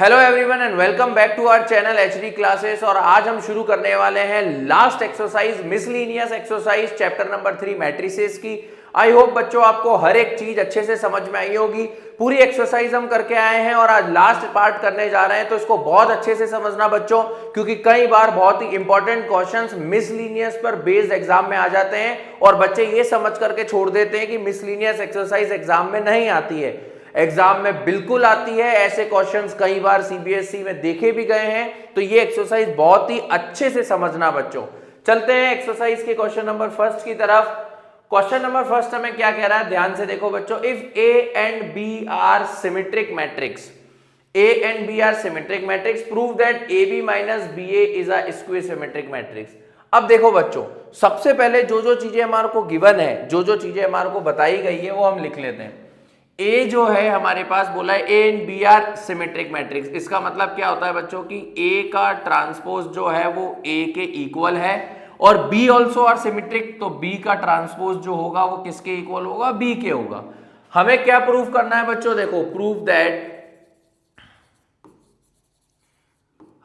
Hello everyone and welcome back to our channel HD classes. और आज हम शुरू करने वाले हैं last exercise miscellaneous exercise chapter number 3 matrices की। आई होप बच्चों आपको हर एक चीज अच्छे से समझ में आई होगी। पूरी एक्सरसाइज हम करके आए हैं और आज लास्ट पार्ट करने जा रहे हैं, तो इसको बहुत अच्छे से समझना बच्चों, क्योंकि कई बार बहुत ही इंपॉर्टेंट क्वेश्चंस मिसलिनियस पर बेस्ड एग्जाम में आ जाते हैं और बच्चे ये समझ करके छोड़ देते हैं कि मिसलिनियस एक्सरसाइज एग्जाम में नहीं आती है। एग्जाम में बिल्कुल आती है। ऐसे क्वेश्चंस कई बार सीबीएसई में देखे भी गए हैं, तो ये एक्सरसाइज बहुत ही अच्छे से समझना बच्चों। चलते हैं एक्सरसाइज के क्वेश्चन नंबर फर्स्ट की तरफ। क्वेश्चन नंबर फर्स्ट हमें क्या कह रहा है, ध्यान से देखो बच्चों। If A and B are symmetric matrix, A and B are symmetric matrix, prove that AB minus BA is a square symmetric matrix। अब देखो बच्चों, सबसे पहले जो चीजें हमारे को गिवन है, जो चीजें हमारे को बताई गई है, वो हम लिख लेते हैं। ए जो है हमारे पास बोला है A and B are symmetric matrix. इसका मतलब क्या होता है बच्चों की ए का ट्रांसपोज जो है वो ए के इक्वल है, और बी ऑल्सो आर सिमेट्रिक, तो बी का ट्रांसपोज जो होगा वो किसके इक्वल होगा, बी के होगा। हमें क्या प्रूव करना है बच्चों, देखो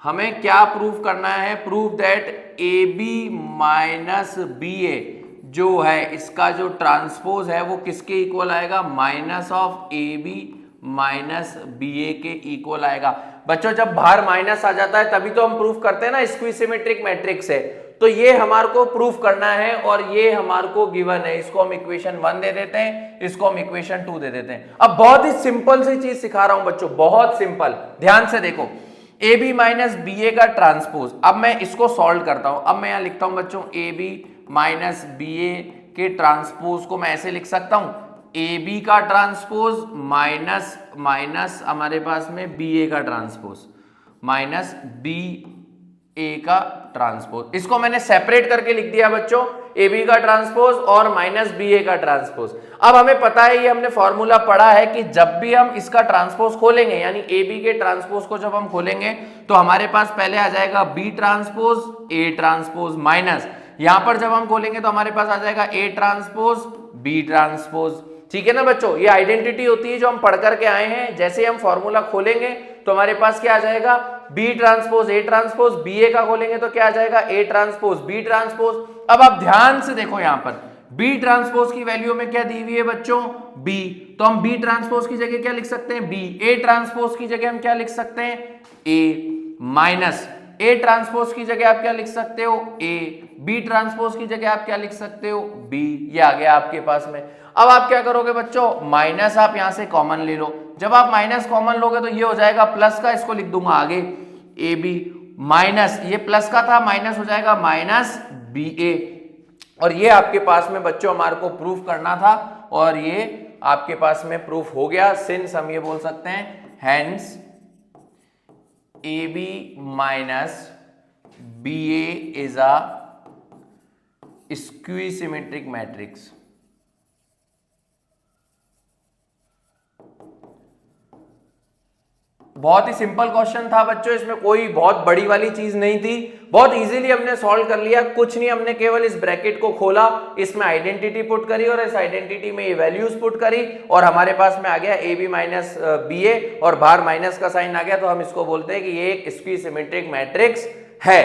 हमें क्या प्रूव करना है, prove that A B minus B A जो है इसका जो ट्रांसपोज है वो किसके इक्वल आएगा, minus of A B minus B A के इक्वल आएगा। बच्चों जब बाहर माइनस आ जाता है तभी तो हम प्रूफ करते हैं ना स्क्वायर सिमेट्रिक मैट्रिक्स है, तो ये हमारे को प्रूफ करना है और ये हमारे को गिवन है। इसको हम इक्वेशन 1 दे देते हैं, इसको हम इक्वेशन 2 दे देते हैं। अब बहुत ही सिंपल सी चीज सिखा रहा हूं बच्चों, बहुत सिंपल, ध्यान से देखो। ए बी माइनस बी ए का ट्रांसपोज, अब मैं इसको सॉल्व करता हूं। अब मैं यहां लिखता हूं बच्चों ए बी माइनस बी ए के ट्रांसपोज को मैं ऐसे लिख सकता हूं, ए बी का ट्रांसपोज माइनस माइनस हमारे पास में बी ए का ट्रांसपोज माइनस बी ए का ट्रांसपोज। इसको मैंने सेपरेट करके लिख दिया बच्चों, ए बी का ट्रांसपोज और माइनस बी ए का ट्रांसपोज। अब हमें पता है, ये हमने फॉर्मूला पढ़ा है कि जब भी हम इसका ट्रांसपोज खोलेंगे, यानी ए बी के ट्रांसपोज को जब हम खोलेंगे तो हमारे पास पहले आ जाएगा B transpose A transpose minus, यहां पर जब हम खोलेंगे तो हमारे पास आ जाएगा ए ट्रांसपोज बी ट्रांसपोज। ठीक है ना बच्चों, ये आइडेंटिटी होती है जो हम पढ़ करके आए हैं। जैसे ही हम फॉर्मूला खोलेंगे तो हमारे पास क्या आ जाएगा, B transpose A transpose, B A का खोलेंगे तो क्या आ जाएगा, ए ट्रांसपोज बी ट्रांसपोज। अब आप ध्यान से देखो, यहां पर बी ट्रांसपोज की वैल्यू में क्या दी हुई है बच्चों, बी, तो हम बी ट्रांसपोज की जगह क्या लिख सकते हैं, बी। ए ट्रांसपोज की जगह हम क्या लिख सकते हैं, ए माइनस ए ट्रांसपोज की जगह आप क्या लिख सकते हो, ए। बी ट्रांसपोज की जगह आप क्या लिख सकते हो, बी। ये आ गया आपके पास में। अब आप क्या करोगे बच्चों, माइनस आप यहां से कॉमन ले लो। जब आप माइनस कॉमन लोगे तो ये हो जाएगा प्लस का, इसको लिख दूंगा आगे ए बी माइनस, ये प्लस का था माइनस हो जाएगा माइनस बी ए। और ये आपके पास में बच्चों हमारे को प्रूफ करना था और ये आपके पास में प्रूफ हो गया। सिंस हम ये बोल सकते हैं hence A B minus B A is a square symmetric matrix. बहुत ही सिंपल क्वेश्चन था बच्चों, इसमें कोई बहुत बड़ी वाली चीज नहीं थी, बहुत इजीली हमने सॉल्व कर लिया। कुछ नहीं, हमने केवल इस ब्रैकेट को खोला, इसमें आइडेंटिटी पुट करी और इस आइडेंटिटी में ये वैल्यूज पुट करी और हमारे पास में आ गया ए बी माइनस बी ए और बाहर माइनस का साइन आ गया, तो हम इसको बोलते हैं कि ये एक स्क्वायर सिमेट्रिक मैट्रिक्स है।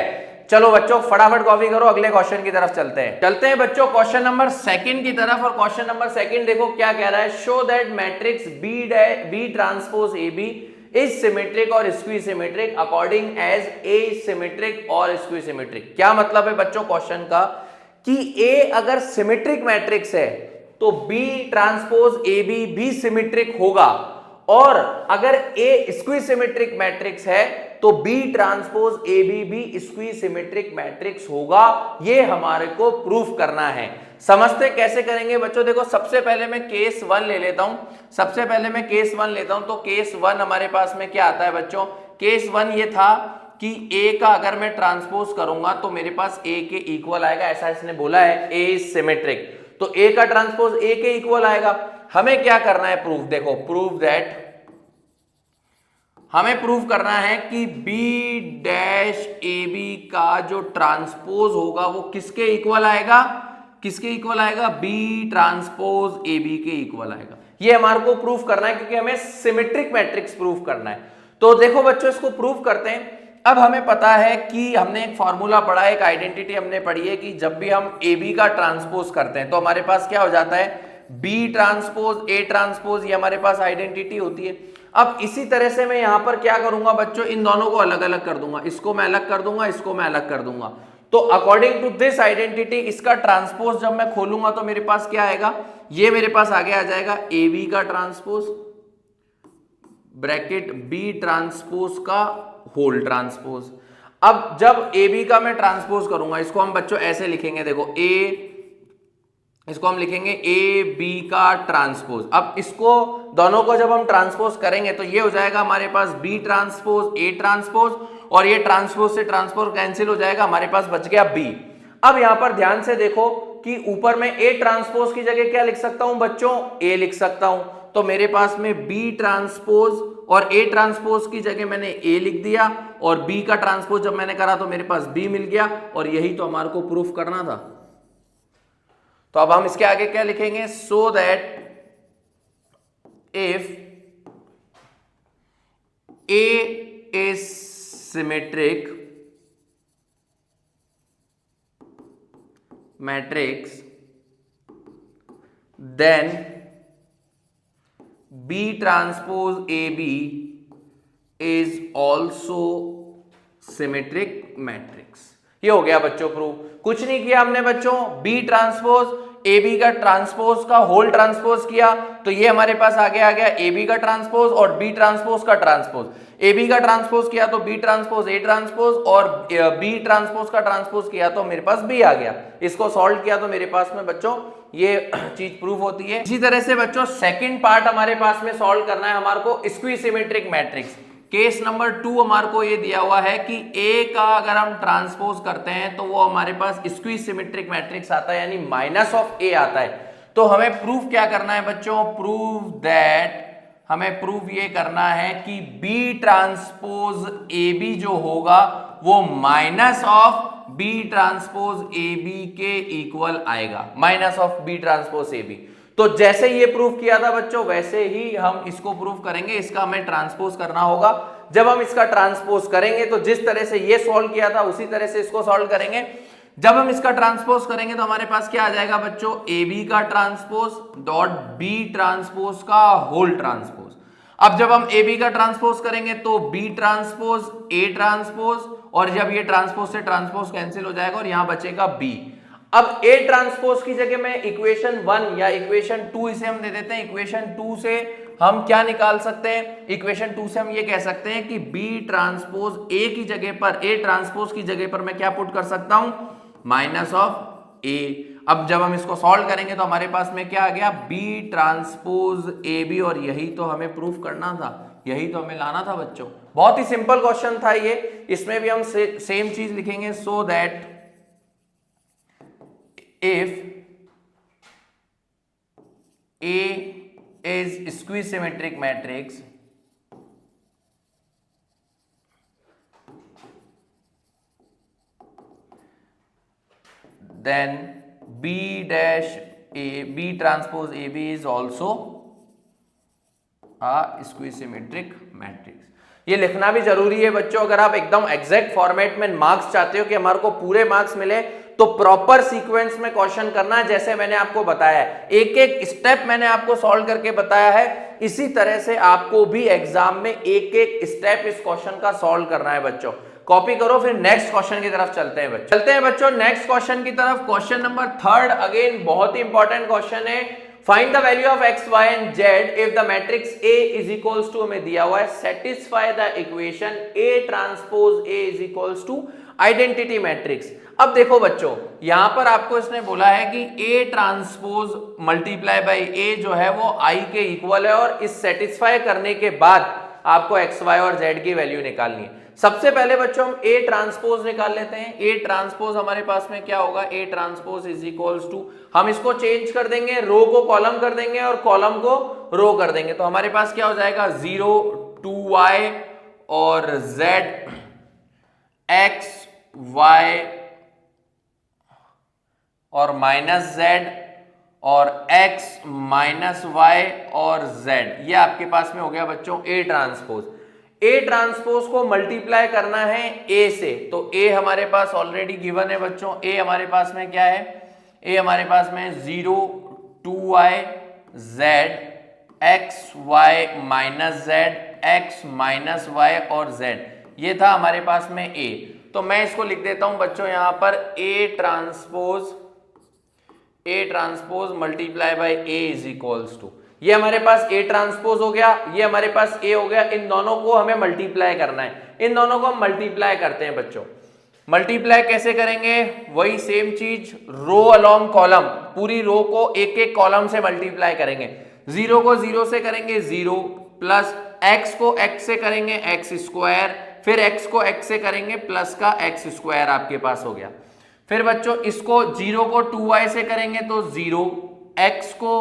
चलो बच्चों फटाफट कॉपी करो, अगले क्वेश्चन की तरफ चलते हैं बच्चों क्वेश्चन नंबर सेकंड की तरफ। और क्वेश्चन नंबर सेकंड देखो क्या कह रहा है, show that matrix B transpose A B is symmetric और skew symmetric according as A symmetric और स्क्वायर सिमेट्रिक। क्या मतलब है बच्चों क्वेश्चन का, कि ए अगर सिमेट्रिक मैट्रिक्स है तो बी ट्रांसपोज ए बी भी सिमेट्रिक होगा, और अगर ए स्क्वायर सिमेट्रिक मैट्रिक्स है तो बी ट्रांसपोज ए बी भी स्क्वायर सिमेट्रिक मैट्रिक्स होगा। ये हमारे को प्रूफ करना है। समझते कैसे करेंगे बच्चों, देखो सबसे पहले मैं केस 1 ले लेता हूं। तो केस 1 हमारे पास में क्या आता है बच्चों, केस 1 ये था कि ए का अगर मैं ट्रांसपोज करूंगा तो मेरे पास ए के इक्वल आएगा, ऐसा इसने बोला है, ए इज सिमेट्रिक, तो ए का ट्रांसपोज ए के इक्वल आएगा। हमें क्या करना है प्रूफ, देखो प्रूव दैट, हमें प्रूव करना है कि बी डैश ए बी का जो ट्रांसपोज होगा वो किसके इक्वल आएगा, बी ट्रांसपोज ए बी के इक्वल आएगा। ये हमारे को प्रूफ करना है क्योंकि हमें सिमेट्रिक मैट्रिक्स प्रूफ करना है। तो देखो बच्चों इसको प्रूव करते हैं। अब हमें पता है कि हमने एक फॉर्मूला पढ़ा है, एक आइडेंटिटी हमने पढ़ी है कि जब भी हम ए बी का ट्रांसपोज करते हैं तो हमारे पास क्या हो जाता है, बी ट्रांसपोज ए ट्रांसपोज, ये हमारे पास आइडेंटिटी होती है। अब इसी तरह से मैं यहां पर क्या करूंगा बच्चों, इन दोनों को अलग अलग कर दूंगा, इसको मैं अलग कर दूंगा, इसको मैं अलग कर दूंगा। तो अकॉर्डिंग टू दिस आइडेंटिटी इसका ट्रांसपोज जब मैं खोलूंगा तो मेरे पास क्या आएगा, ये मेरे पास आगे आ जाएगा ए बी का ट्रांसपोज ब्रैकेट बी ट्रांसपोज का होल ट्रांसपोज। अब जब ए बी का मैं ट्रांसपोज करूंगा, इसको हम बच्चों ऐसे लिखेंगे, देखो इसको हम लिखेंगे ए बी का ट्रांसपोज। अब इसको दोनों को जब हम ट्रांसपोज करेंगे तो ये हो जाएगा हमारे पास बी ट्रांसपोज ए ट्रांसपोज, और ये ट्रांसपोज से ट्रांसपोज कैंसिल हो जाएगा, हमारे पास बच गया बी। अब यहां पर ध्यान से देखो कि ऊपर में ए ट्रांसपोज की जगह क्या लिख सकता हूं बच्चों, ए लिख सकता हूं। तो मेरे पास में बी ट्रांसपोज और ए ट्रांसपोज की जगह मैंने ए लिख दिया, और बी का ट्रांसपोज जब मैंने करा तो मेरे पास बी मिल गया, और यही तो हमारे को प्रूफ करना था। तो अब हम इसके आगे क्या लिखेंगे, so that if A is symmetric matrix then B transpose A B is also symmetric matrix. ये हो गया बच्चों प्रूफ। कुछ नहीं किया हमने बच्चों, बी ट्रांसपोज ए बी का ट्रांसपोज का होल ट्रांसपोज किया, तो ये हमारे पास आगे आ गया ए बी का ट्रांसपोज और बी ट्रांसपोज का ट्रांसपोज। ए बी का ट्रांसपोज किया तो बी ट्रांसपोज ए ट्रांसपोज, और बी ट्रांसपोज का ट्रांसपोज किया तो मेरे पास बी आ गया। इसको सॉल्व किया तो मेरे पास में बच्चों ये चीज प्रूफ होती है। इसी तरह से बच्चों सेकंड पार्ट हमारे पास में सॉल्व करना है हमारे को squeeze symmetric matrix. Case number 2 हमारे को ये दिया हुआ है कि ए का अगर हम ट्रांसपोज करते हैं तो वो हमारे पास स्क्वीज सिमेट्रिक मैट्रिक्स आता है, यानी माइनस ऑफ ए आता है। तो हमें प्रूफ क्या करना है बच्चों, प्रूव दैट, हमें प्रूफ ये करना है कि बी ट्रांसपोज ए बी जो होगा वो minus of B transpose A B के इक्वल आएगा, minus of B transpose A B. तो जैसे ये प्रूफ किया था बच्चों वैसे ही हम इसको प्रूफ करेंगे। इसका हमें ट्रांसपोज करना होगा। जब हम इसका ट्रांसपोज करेंगे तो जिस तरह से ये सॉल्व किया था उसी तरह से इसको सॉल्व करेंगे। जब हम इसका ट्रांसपोज करेंगे तो हमारे पास क्या आ जाएगा बच्चों, ए बी का ट्रांसपोज डॉट बी ट्रांसपोज का होल ट्रांसपोज। अब जब हम ए बी का ट्रांसपोज करेंगे तो बी ट्रांसपोज ए ट्रांसपोज, और जब ये ट्रांसपोज से ट्रांसपोज कैंसिल हो जाएगा और यहां बचेगा बी। अब ए ट्रांसपोज की जगह में इक्वेशन 1 या इक्वेशन 2 इसे हम दे देते हैं। इक्वेशन 2 से हम क्या निकाल सकते हैं, इक्वेशन 2 से हम ये कह सकते हैं कि बी ट्रांसपोज ए की जगह पर, ए ट्रांसपोज की जगह पर मैं क्या पुट कर सकता हूं, माइनस ऑफ ए। अब जब हम इसको सॉल्व करेंगे तो हमारे पास में क्या आ गया, बी ट्रांसपोज ए बी, और यही तो हमें प्रूफ करना था, यही तो हमें लाना था बच्चों। बहुत ही सिंपल क्वेश्चन था ये। इसमें भी हम सेम चीज लिखेंगे, so that if A is squeeze symmetric matrix then B dash A B transpose AB is also a squeeze symmetric matrix। ये लिखना भी जरूरी है बच्चों। अगर आप एकदम एग्जैक्ट फॉर्मेट में मार्क्स चाहते हो कि हमारे को पूरे मार्क्स मिले तो प्रॉपर सीक्वेंस में क्वेश्चन करना है, जैसे मैंने आपको बताया है, एक एक स्टेप मैंने आपको सॉल्व करके बताया है। इसी तरह से आपको भी एग्जाम में एक एक स्टेप इस क्वेश्चन का सॉल्व करना है बच्चों। कॉपी करो, फिर नेक्स्ट क्वेश्चन की तरफ चलते हैं बच्चों। नेक्स्ट क्वेश्चन की तरफ। क्वेश्चन नंबर 3 अगेन बहुत ही इंपॉर्टेंट क्वेश्चन है। Find the value of x, y and z if the matrix A is equals to, हमें दिया हुआ है, satisfy the equation A transpose A is equals to identity matrix. अब देखो बच्चों, यहां पर आपको इसने बोला है कि A transpose multiply by A जो है वो I के इक्वल है, और इस सेटिस्फाई करने के बाद आपको x, y और z की वैल्यू निकालनी है। सबसे पहले बच्चों हम A ट्रांसपोज निकाल लेते हैं। A ट्रांसपोज हमारे पास में क्या होगा, A transpose is equals to, हम इसको चेंज कर देंगे, रो को कॉलम कर देंगे और कॉलम को रो कर देंगे। तो हमारे पास क्या हो जाएगा, 0 2y और z, x y और माइनस z और x माइनस y और z। ये आपके पास में हो गया बच्चों A ट्रांसपोज। ए ट्रांसपोज को मल्टीप्लाई करना है ए से, तो ए हमारे पास ऑलरेडी गिवन है बच्चों। ए हमारे पास में क्या है, ए हमारे पास में 0 2y z x y minus z x minus y और z, ये था हमारे पास में ए। तो मैं इसको लिख देता हूं बच्चों यहां पर A transpose multiply by A is equals to, ये हमारे पास ए ट्रांसपोज हो गया, ये हमारे पास ए हो गया। इन दोनों को हमें मल्टीप्लाई करना है, इन दोनों को हम मल्टीप्लाई करते हैं बच्चों। मल्टीप्लाई कैसे करेंगे, वही सेम चीज, रो अलोंग कॉलम, पूरी रो को एक एक कॉलम से मल्टीप्लाई करेंगे। 0 को 0 से करेंगे 0, प्लस x को x से करेंगे x स्क्वायर, फिर x को x से करेंगे प्लस का x स्क्वायर आपके पास हो गया। फिर बच्चों इसको 0 को 2y से करेंगे तो 0, x को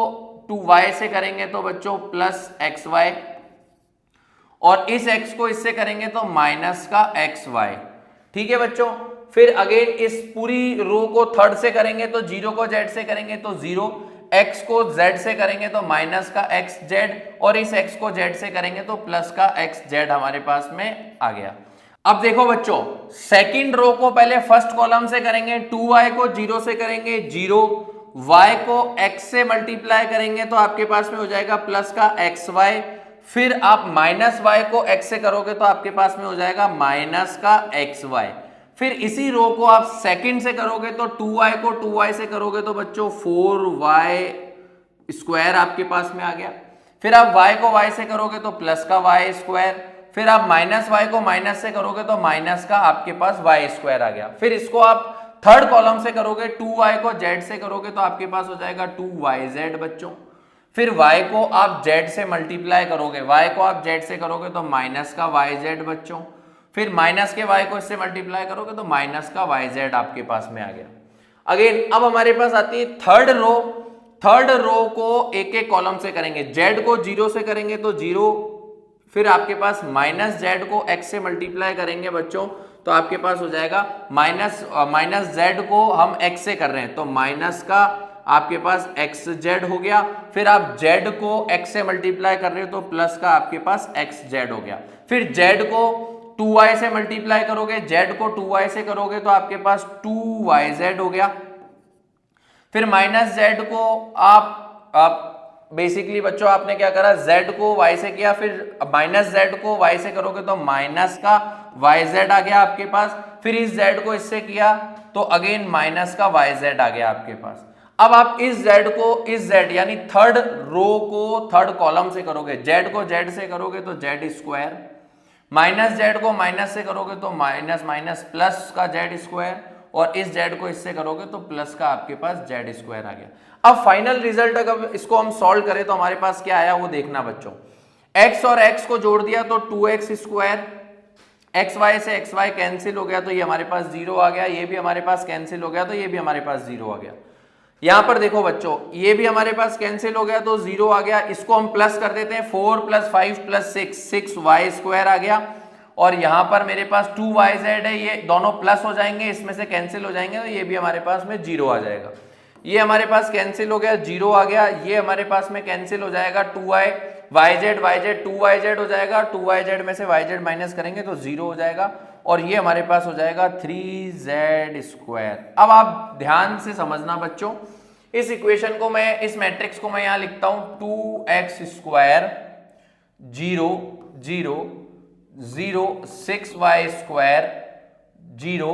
2y से करेंगे तो बच्चों प्लस xy, और इस x को इससे करेंगे तो माइनस का xy। ठीक है बच्चों, फिर अगेन इस पूरी रो को थर्ड से करेंगे तो 0 को z से करेंगे तो 0, x को z से करेंगे तो माइनस का xz, और इस x को z से करेंगे तो प्लस का xz हमारे पास में आ गया। अब देखो बच्चों, सेकंड रो को पहले फर्स्ट कॉलम से करेंगे, 2y को 0 से करेंगे 0, y को x से मल्टीप्लाई करेंगे तो आपके पास में हो जाएगा प्लस का xy, फिर आप माइनस y को x से करोगे तो आपके पास में हो जाएगा माइनस का xy। फिर इसी रो को आप सेकंड से करोगे तो 2y को 2y से करोगे तो बच्चों 4y स्क्वायर आपके पास में आ गया। फिर आप y को y से करोगे तो प्लस का y स्क्वायर, फिर आप माइनस y को माइनस से करोगे तो माइनस का आपके पास y स्क्वायर आ गया। फिर इसको आप थर्ड कॉलम से करोगे, 2y को z से करोगे तो आपके पास हो जाएगा 2yz बच्चों। फिर y को आप z से मल्टीप्लाई करोगे, y को आप z से करोगे तो माइनस का yz बच्चों। फिर माइनस के y को इससे मल्टीप्लाई करोगे तो माइनस का yz आपके पास में आ गया। अगेन अब हमारे पास आती है थर्ड रो को एक एक कॉलम से करेंगे, z को 0 से करेंगे तो 0, फिर आपके पास माइनस z को x से मल्टीप्लाई करेंगे बच्चों तो आपके पास हो जाएगा माइनस z को हम x से कर रहे हैं तो माइनस का आपके पास xz हो गया। फिर आप z को x से मल्टीप्लाई कर रहे हो तो प्लस का आपके पास xz हो गया। फिर z को 2y से मल्टीप्लाई करोगे, z को 2y से करोगे तो आपके पास 2yz हो गया। फिर माइनस z को आप बेसिकली बच्चों आपने क्या करा, z को y से किया, फिर माइनस z को y से करोगे तो माइनस का yz आ गया आपके पास। फिर इस z को इससे किया तो अगेन माइनस का yz आ गया आपके पास। अब आप इस z को इस z यानी थर्ड रो को थर्ड कॉलम से करोगे, z को z से करोगे तो z स्क्वायर, माइनस z को माइनस से करोगे तो माइनस माइनस प्लस का z स्क्वायर, और इस z को इससे करोगे तो प्लस का आपके पास z स्क्वायर आ गया। अब फाइनल रिजल्ट अगर इसको हम सॉल्व करें तो हमारे पास क्या आया वो देखना बच्चों। x और x को जोड़ दिया तो 2x स्क्वायर, xy से xy कैंसिल हो गया तो ये हमारे पास 0 आ गया, ये भी हमारे पास कैंसिल हो गया तो ये भी हमारे पास 0 आ गया। यहां पर देखो बच्चों, ये भी हमारे पास कैंसिल हो गया तो 0 आ गया, इसको हम प्लस कर देते हैं, 4 + 5 + 6 6y आ गया, और यहां पर मेरे पास 2yz है, ये दोनों प्लस हो जाएंगे, इसमें से कैंसिल हो जाएंगे तो ये भी हमारे पास में 0 आ जाएगा। ये हमारे पास कैंसिल हो गया, 0 आ गया, ये हमारे पास में कैंसिल हो जाएगा, 2y yz 2yz हो जाएगा, 2yz में से yz माइनस करेंगे तो 0 हो जाएगा, और ये हमारे पास हो जाएगा 3z स्क्वायर। अब आप ध्यान से समझना बच्चों, इस इक्वेशन को मैं, इस मैट्रिक्स को मैं यहां लिखता हूं 2x स्क्वायर 0 0 0 6y स्क्वायर 0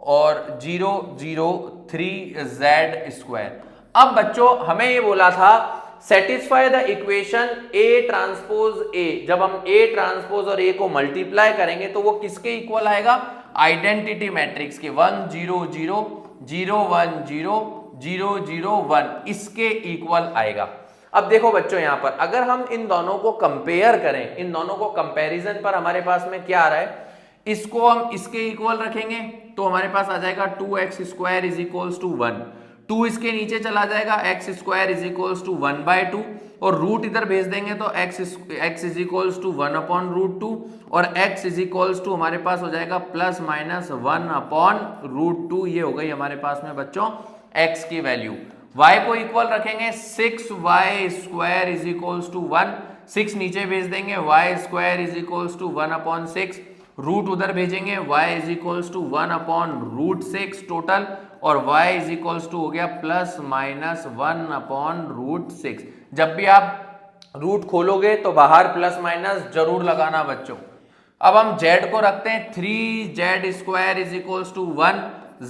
और 0 0 3z स्क्वायर। अब बच्चों हमें ये बोला था satisfy the equation A transpose A, जब हम A ट्रांसपोज और A को मल्टीप्लाई करेंगे तो वो किसके इक्वल आएगा, आइडेंटिटी मैट्रिक्स के 1 0 0 0 1 0 0 0 1 इसके इक्वल आएगा। अब देखो बच्चों यहां पर अगर हम इन दोनों को कंपेयर करें, इन दोनों को कंपैरिजन पर हमारे पास में क्या आ रहा है, इसको हम इसके इक्वल रखेंगे तो हमारे पास आ जाएगा 2x square is equals to 1, 2 इसके नीचे चला जाएगा, x square is equals to 1/2, और रूट इधर भेज देंगे तो x इज इक्वल्स टू 1/√2, और x इज इक्वल्स टू हमारे पास हो जाएगा प्लस माइनस 1/√2। ये हो गई हमारे पास में बच्चों x की वैल्यू। y को इक्वल रखेंगे 6y square is equals to 1, 6 नीचे भेज देंगे, Y square is equals to 1/6, root उधर भेजेंगे, y is equals to 1/√6 total, और y इज इक्वल्स टू हो गया प्लस माइनस 1/√6। जब भी आप रूट खोलोगे तो बाहर प्लस माइनस जरूर लगाना बच्चों। अब हम z को रखते हैं 3z square is equals to 1,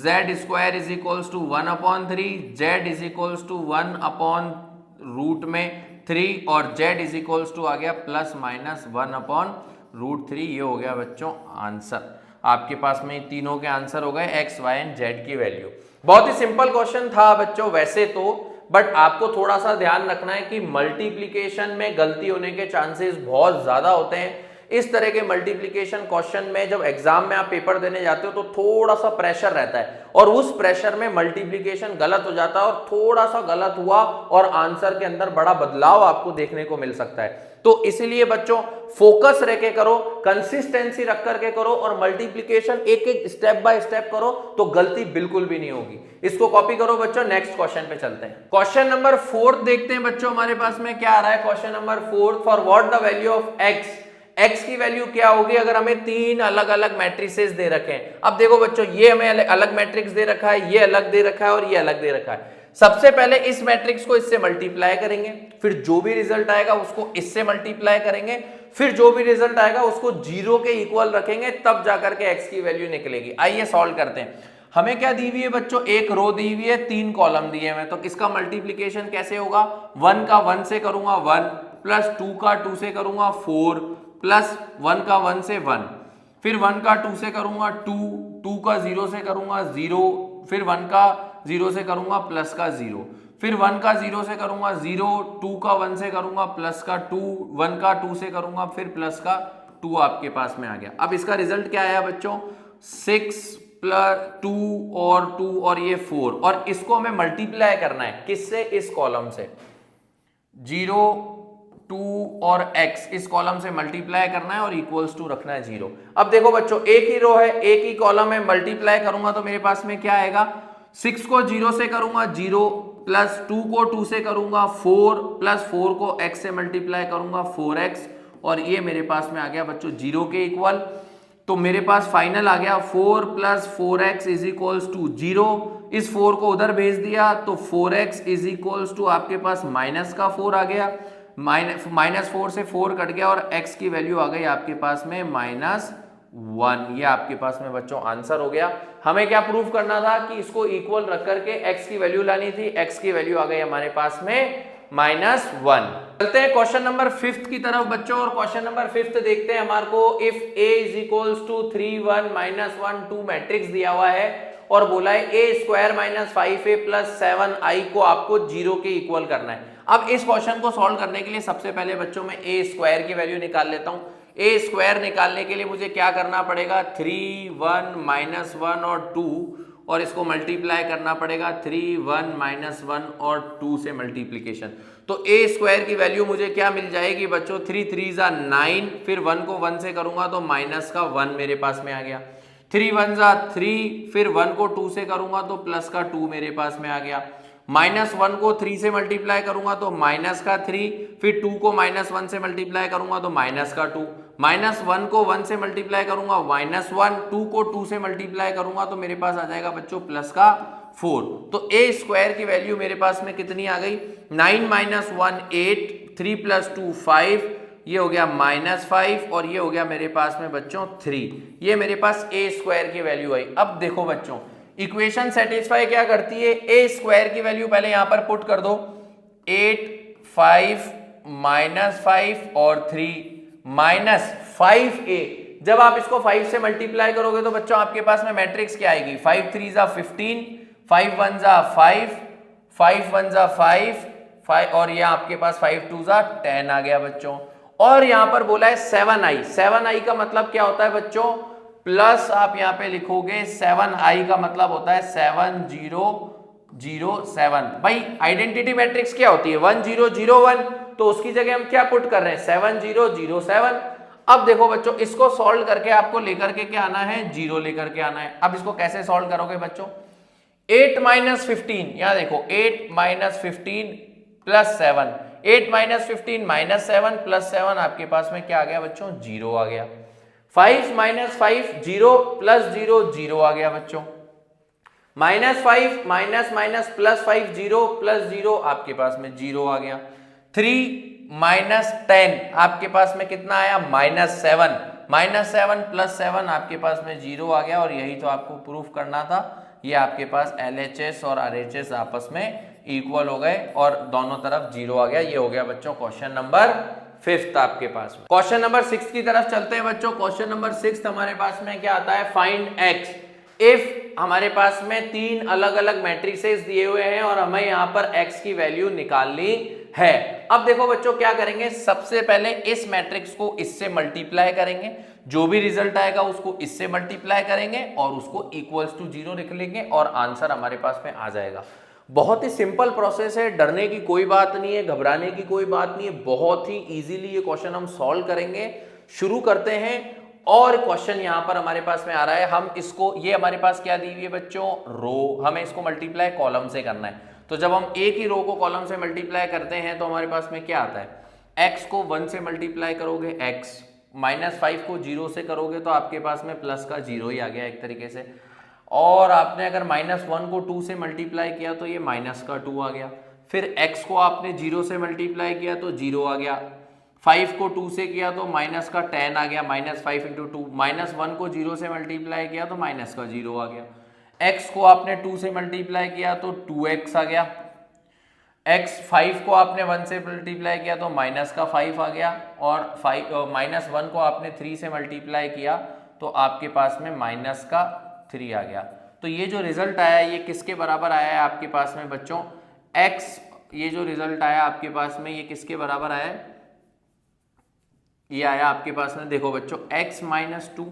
z square is equals to 1/3, z is equals to 1/√3 और z इज इक्वल्स टू आ गया प्लस माइनस 1/√3। ये हो गया बच्चों आंसर। आपके पास में तीनों के आंसर हो गए x, y एंड z की वैल्यू। बहुत ही सिंपल क्वेश्चन था बच्चों वैसे तो, बट आपको थोड़ा सा ध्यान रखना है कि मल्टीप्लिकेशन में गलती होने के चांसेस बहुत ज्यादा होते हैं। इस तरह के मल्टीप्लिकेशन क्वेश्चन में जब एग्जाम में आप पेपर देने जाते हो तो थोड़ा सा प्रेशर रहता है, और उस प्रेशर में मल्टीप्लिकेशन गलत हो जाता है, और थोड़ा सा गलत हुआ और आंसर के अंदर बड़ा बदलाव आपको देखने को मिल सकता है। तो इसीलिए बच्चों फोकस रह के करो, कंसिस्टेंसी रख करके करो, और मल्टीप्लिकेशन एक एक स्टेप बाय स्टेप करो तो गलती बिल्कुल भी नहीं होगी। इसको कॉपी करो बच्चों। नेक्स्ट क्वेश्चन पे चलते हैं। क्वेश्चन नंबर 4 देखते हैं बच्चों हमारे पास में क्या आ रहा है। Question number 4, for what the value of x, x की वैल्यू क्या होगी अगर हमें तीन अलग अलग मैट्रिसेस दे रखे हैं। अब देखो बच्चों ये हमें अलग मैट्रिक्स दे रखा है, ये अलग दे रखा है और ये अलग दे रखा है। सबसे पहले इस मैट्रिक्स को इससे मल्टीप्लाई करेंगे, फिर जो भी रिजल्ट आएगा उसको इससे मल्टीप्लाई करेंगे, फिर जो भी रिजल्ट आएगा उसको 0 के इक्वल रखेंगे, तब जाकर के x की वैल्यू निकलेगी। आइए सॉल्व करते हैं। हमें क्या दी हुई है बच्चों, एक रो दी हुई है, 3 कॉलम दिए हैं, तो किसका मल्टीप्लीकेशन कैसे होगा। 1 का 1 से करूंगा 1, प्लस 2 का 2 से करूंगा 4, प्लस 1 का 1 से 1, फिर 1 का 2 से करूंगा 2, 2 का 0 से करूंगा 0, फिर 1 का 0 से करूंगा प्लस का 0, फिर 1 का 0 से करूंगा 0, 2 का 1 से करूंगा प्लस का 2, 1 का 2 से करूंगा फिर प्लस का 2 आपके पास में आ गया। अब इसका रिजल्ट क्या आया बच्चों, 6 प्लस 2 और 2 और ये 4, और इसको हमें मल्टीप्लाई करना है किससे, इस कॉलम से, 0 2 और x इस कॉलम से मल्टीप्लाई करना है और इक्वल्स टू रखना है 0। अब देखो बच्चों एक ही रो है, एक ही कॉलम है, मल्टीप्लाई करूंगा तो मेरे पास में क्या आएगा, 6 को 0 से करूंगा 0, प्लस 2 को 2 से करूंगा 4, प्लस 4 को x से मल्टीप्लाई करूंगा 4x, और ये मेरे पास में आ गया बच्चों 0 के इक्वल। तो मेरे पास फाइनल आ गया 4 plus 4x is equals to 0। इस 4 को उधर भेज दिया तो 4x इज इक्वल्स टू आपके पास माइनस का 4 आ गया, माइनस 4 से 4 कट गया और x की वैल्यू आ गई आपके पास में -1। ये आपके पास में बच्चों आंसर हो गया। हमें क्या प्रूफ करना था कि इसको इक्वल रख करके x की वैल्यू लानी थी, x की वैल्यू आ गई हमारे पास में -1। चलते हैं क्वेश्चन नंबर 5 की तरफ बच्चों, और क्वेश्चन नंबर 5 देखते हैं। हमारे को if a is equals to 3 1 -1 2 matrix दिया हुआ है और बोला है a² -5a + 7i को आपको 0 के इक्वल करना है। अब इस क्वेश्चन को सॉल्व करने के लिए सबसे पहले बच्चों मैं a² की वैल्यू निकाल लेता हूं। a² निकालने के लिए मुझे क्या करना पड़ेगा, 3 1 -1 और 2, और इसको मल्टीप्लाई करना पड़ेगा 3 1 -1 और 2 से मल्टीप्लीकेशन। तो a² की वैल्यू मुझे क्या मिल जाएगी बच्चों, 3 3 9, फिर 1 को 1 से करूंगा तो माइनस का 1 मेरे पास में आ गया, 3 1 3, फिर 1 को 2 से करूंगा तो प्लस का 2 मेरे पास में आ गया, -1 को 3 से मल्टीप्लाई करूंगा तो माइनस का 3, फिर 2 को -1 से मल्टीप्लाई करूंगा तो माइनस का 2, -1 को 1 से मल्टीप्लाई करूंगा -1, 2 को 2 से मल्टीप्लाई करूंगा तो मेरे पास आ जाएगा बच्चों प्लस का 4। तो a² की वैल्यू मेरे पास में कितनी आ गई, 9 -1 8, 3 + 2 5, ये हो गया -5, और ये हो गया मेरे पास में बच्चों 3। ये मेरे पास a² की वैल्यू आई। अब देखो बच्चों इक्वेशन सेटिस्फाई क्या करती है, a² की वैल्यू पहले यहां पर पुट कर दो, 8 5 -5 और 3 -5a। जब आप इसको 5 से मल्टीप्लाई करोगे तो बच्चों आपके पास में मैट्रिक्स क्या आएगी, 5 3 15, 5 1 5, 5 1 5, और ये आपके पास 5 2 10 आ गया बच्चों। और यहां पर बोला है 7i, 7i का मतलब क्या होता है बच्चों, प्लस आप यहां पे लिखोगे 7i का मतलब होता है 7 0 0 7। भाई आइडेंटिटी मैट्रिक्स क्या होती है, 1 0 0 1, तो उसकी जगह हम क्या पुट कर रहे हैं, 7 0 0 7। अब देखो बच्चों इसको सॉल्व करके आपको लेकर के क्या आना है, 0 लेकर के आना है। अब इसको कैसे सॉल्व करोगे बच्चों, 8 - 15, यहां देखो 8 - 15 + 7, 8 माइनस 15 माइनस 7 प्लस 7 आपके पास में क्या आ गया बच्चों 0 आ गया। 5 माइनस 5 0 प्लस 0 0 आ गया बच्चों। Minus 5 minus minus plus 5 0 plus 0 आपके पास में 0 आ गया। 3 माइनस 10 आपके पास में कितना आया माइनस 7 माइनस 7 प्लस 7 आपके पास में 0 आ गया। और यही तो आपको प्रूफ करना था। ये आपके पास LHS और RHS आपस में इक्वल हो गए और दोनों तरफ 0 आ गया। ये हो गया बच्चों क्वेश्चन नंबर 5 आपके पास में। क्वेश्चन नंबर 6 की तरफ चलते हैं बच्चों। क्वेश्चन नंबर 6 हमारे पास में क्या आता है, फाइंड x इफ हमारे पास में 3 अलग अलग मैट्रिसेस दिए हुए हैं और हमें यहां पर x की वैल्यू निकालनी है। अब देखो बच्चों क्या करेंगे, सबसे पहले इस मैट्रिक्स को इससे मल्टीप्लाई करेंगे, जो भी रिजल्ट आएगा उसको इससे मल्टीप्लाई करेंगे और उसको इक्वल्स टू 0 लिख लेंगे और आंसर हमारे पास में आ जाएगा। बहुत ही सिंपल प्रोसेस है, डरने की कोई बात नहीं है, घबराने की कोई बात नहीं है। बहुत ही इजीली ये क्वेश्चन हम सॉल्व करेंगे। शुरू करते हैं। और क्वेश्चन यहां पर हमारे पास में आ रहा है, हम इसको, ये हमारे पास क्या दी हुई है बच्चों रो, हमें इसको मल्टीप्लाई कॉलम से करना है। तो जब हम एक ही रो को कॉलम से मल्टीप्लाई करते हैं तो हमारे पास में क्या आता है, x को 1 से मल्टीप्लाई करोगे x, माइनस 5 को 0 से करोगे तो आपके पास में प्लस का 0 ही आ गया एक तरीके से। और आपने अगर माइनस 1 को 2 से मल्टीप्लाई किया तो ये माइनस का 2 आ गया। फिर x को आपने 0 से मल्टीप्लाई किया तो 0 आ गया। 5 को 2 से किया तो माइनस का 10 आ गया, माइनस 5 इंटू 2। माइनस 1 को 0 से मल्टीप्लाई किया तो माइनस का 0 आ गया। x को आपने 2 से मल्टीप्लाई किया तो 2x आ गया। x 5 को आपने 1 से मल्टीप्लाई किया तो माइनस का 5 आ गया। और माइनस 1 को आपने 3 से मल्टीप्लाई किया तो आपके पास में माइनस का 3 आ गया। तो ये जो रिजल्ट आया ये किसके बराबर आया है आपके पास में बच्चों, x, ये जो रिजल्ट आया आपके पास में ये किसके बराबर आया है, ये आया आपके पास में, देखो बच्चों x माइनस 2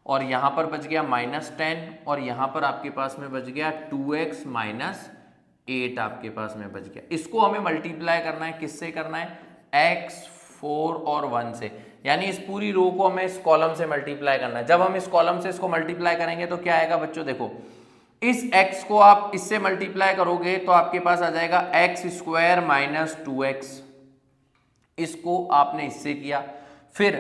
और यहां पर बच गया माइनस 10 और यहां पर आपके पास में बच गया 2x माइनस 8 आपके पास में बच गया। इसको हमें मल्टीप्लाई करना है, किससे करना है, x 4 और 1 से, यानी इस पूरी रो को हमें इस कॉलम से मल्टीप्लाई करना है। जब हम इस कॉलम से इसको मल्टीप्लाई करेंगे तो क्या आएगा बच्चों, देखो इस x को आप इससे मल्टीप्लाई करोगे तो आपके पास आ जाएगा x स्क्वायर माइनस 2x। इसको आपने इससे किया, फिर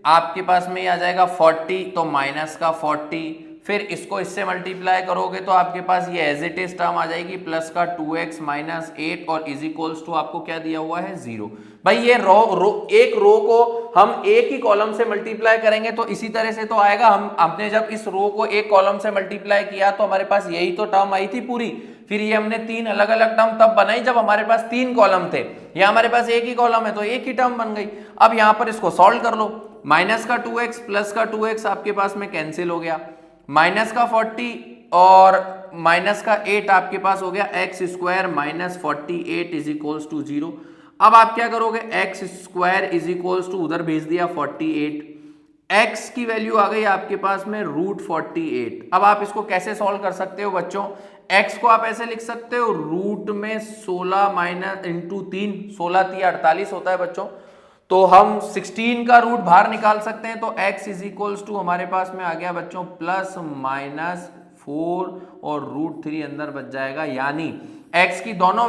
आपके पास में आ जाएगा 40 तो माइनस का 40। फिर इसको इससे मल्टीप्लाई करोगे तो आपके पास ये एज इट इज टर्म आ जाएगी प्लस का 2x माइनस 8 और इज इक्वल्स टू आपको क्या दिया हुआ है 0। भाई ये एक रो को हम एक ही कॉलम से मल्टीप्लाई करेंगे तो इसी तरह से तो आएगा। हमने जब इस रो को एक कॉलम से मल्टीप्लाई किया तो हमारे पास यही तो टर्म आई थी पूरी। फिर ये हमने 3 अलग अलग टर्म तब बनाई जब हमारे पास 3 कॉलम थे, यहाँ हमारे पास एक ही कॉलम है तो एक ही टर्म बन गई। अब यहाँ पर इसको सॉल्व कर लो, माइनस का 2x प्लस का 2x आपके पास में कैंसिल हो गया, माइनस का 40 और माइनस का 8 आपके पास हो गया x square minus 48 is equals to 0। अब आप क्या करोगे, x square is equals to उधर भेज दिया 48, x की वैल्यू आ गई आपके पास में रूट 48। अब आप इसको कैसे सॉल्व कर सकते हो बच्चों, x को आप ऐसे लिख सकते हो रूट में 16 माइनस इंटू 3, 16 3 48 होता है बच्चों। तो हम 16 का रूट बाहर निकाल सकते हैं तो x इज इक्वल्स टू हमारे पास में आ गया बच्चों प्लस माइनस 4 और रूट 3 अंदर बच जाएगा। यानी x की दोनों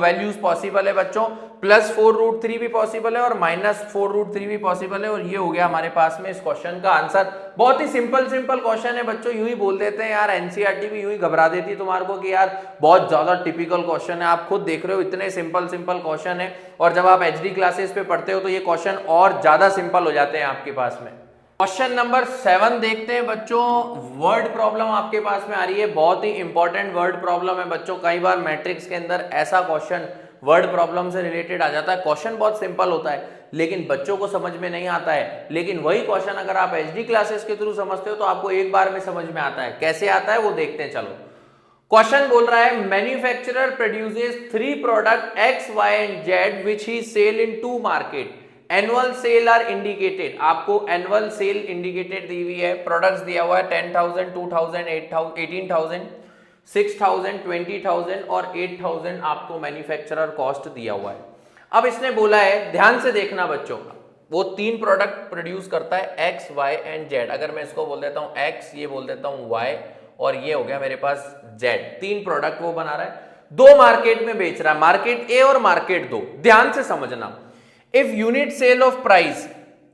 वैल्यूज पॉसिबल है बच्चों, प्लस 4 रूट 3 भी पॉसिबल है और माइनस 4 रूट 3 भी पॉसिबल है। और ये हो गया हमारे पास में इस क्वेश्चन का आंसर। बहुत ही सिंपल क्वेश्चन है बच्चों, यूं ही बोल देते हैं यार, एनसीईआरटी भी यूं ही घबरा देती है तुम्हारे को कि यार बहुत ज्यादा टिपिकल क्वेश्चन है। आप खुद देख रहे हो इतने सिंपल क्वेश्चन है और जब आप एचडी क्लासेस पे पढ़ते हो तो ये क्वेश्चन और ज्यादा सिंपल हो जाते हैं आपके पास में। क्वेश्चन नंबर 7 देखते हैं बच्चों। वर्ड प्रॉब्लम आपके पास में आ रही है, बहुत ही इंपॉर्टेंट वर्ड प्रॉब्लम है बच्चों। कई बार मैट्रिक्स के अंदर ऐसा क्वेश्चन वर्ड प्रॉब्लम से रिलेटेड आ जाता है। क्वेश्चन बहुत सिंपल होता है लेकिन बच्चों को समझ में नहीं आता है, लेकिन वही क्वेश्चन अगर आप एचडी क्लासेस के थ्रू समझते हो तो आपको एक बार में समझ में आता है। कैसे आता है वो देखते हैं। चलो क्वेश्चन बोल रहा है, manufacturer produces 3 product X, Y and Z which he sell in 2 market. Annual sale are indicated, आपको एनुअल सेल इंडिकेटेड दी हुई है। प्रोडक्ट्स दिया हुआ है 10,000, 2,000, 18,000, 6,000, 20,000 और 8,000 आपको मैन्युफैक्चरर कॉस्ट दिया हुआ है। अब इसने बोला है, ध्यान से देखना बच्चों, वो 3 प्रोडक्ट प्रोड्यूस करता है X, Y एंड Z। अगर मैं इसको बोल देता हूं X, ये बोल देता हूं Y और ये हो गया मेरे पास Z। 3 प्रोडक्ट वो बना रहा है। दो मार्केट में बेच रहा है, मार्केट ए और मार्केट दो। ध्यान से समझना, if unit sale of price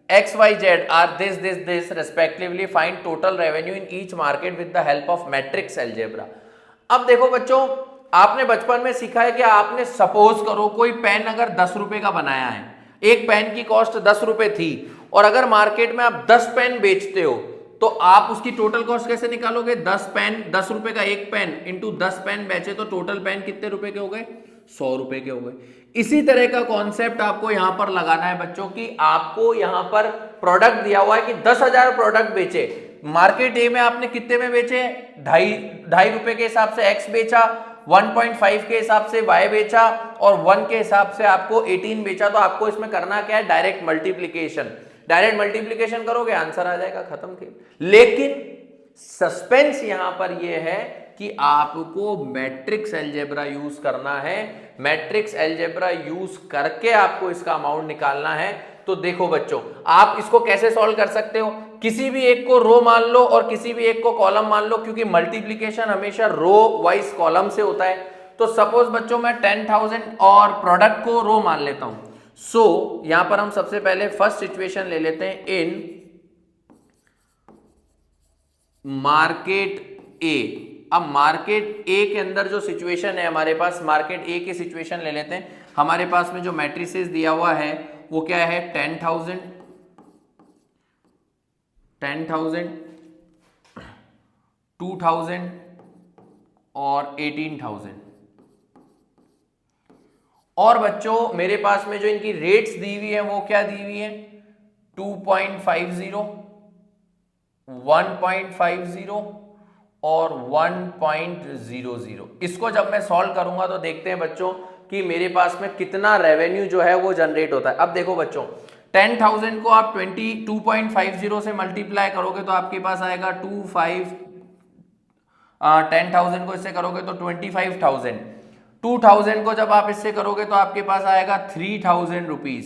XYZ are this respectively, find total revenue in each market with the help of matrix algebra। अब देखो बच्चों, आपने बचपन में सीखा है कि आपने सपोज करो कोई पेन अगर 10 रुपए का बनाया है, एक पेन की कॉस्ट 10 रुपए थी, और अगर मार्केट में आप 10 पेन बेचते हो तो आप उसकी टोटल कॉस्ट कैसे निकालोगे? 10 पेन, 10 रुपए का एक पेन इंटू 10 पेन बेचे तो टोटल पेन कितने रुपए के हो गए? 100 रुपए के हो गए। इसी तरह का कॉन्सेप्ट आपको यहां पर लगाना है बच्चों की। आपको यहां पर प्रोडक्ट दिया हुआ है कि 10,000 प्रोडक्ट बेचे, मार्केट ए में आपने कितने में बेचे? ढाई रुपए के हिसाब से एक्स बेचा, 1.5 के हिसाब से y बेचा, और 1 के हिसाब से आपको 18 बेचा। तो आपको इसमें करना क्या है? Direct multiplication. डायरेक्ट मल्टीप्लीकेशन करोगे, आंसर आ जाएगा, खत्म खेल। लेकिन सस्पेंस यहां पर यह है कि आपको मैट्रिक्स एल्जेब्रा यूज करना है। मैट्रिक्स एल्जेब्रा यूज करके आपको इसका अमाउंट निकालना है। तो देखो बच्चों, आप इसको कैसे सॉल्व कर सकते हो? किसी भी एक को रो मान लो और किसी भी एक को कॉलम मान लो, क्योंकि मल्टीप्लीकेशन हमेशा रो वाइज कॉलम से होता है। तो सपोज बच्चों मैं 10,000 और प्रोडक्ट को रो मान लेता हूं। सो यहां पर हम सबसे पहले फर्स्ट सिचुएशन ले लेते हैं, इन मार्केट ए। अब मार्केट ए के अंदर जो सिचुएशन है हमारे पास, मार्केट ए की सिचुएशन ले लेते हैं। हमारे पास में जो मैट्रिसेस दिया हुआ है वो क्या है? 10,000, 2,000 और 18,000। और बच्चों मेरे पास में जो इनकी रेट्स दी हुई है वो क्या दी हुई है? 2.50, 1.50 और 1.00। इसको जब मैं सॉल्व करूंगा तो देखते हैं बच्चों कि मेरे पास में कितना रेवेन्यू जो है वो जनरेट होता है। अब देखो बच्चों, 10,000 को आप 2.50 से मल्टीप्लाई करोगे तो आपके पास आएगा 10,000 को इससे करोगे तो 25,000। 2,000 को जब आप इससे करोगे तो आपके पास आएगा 3,000 रुपीज,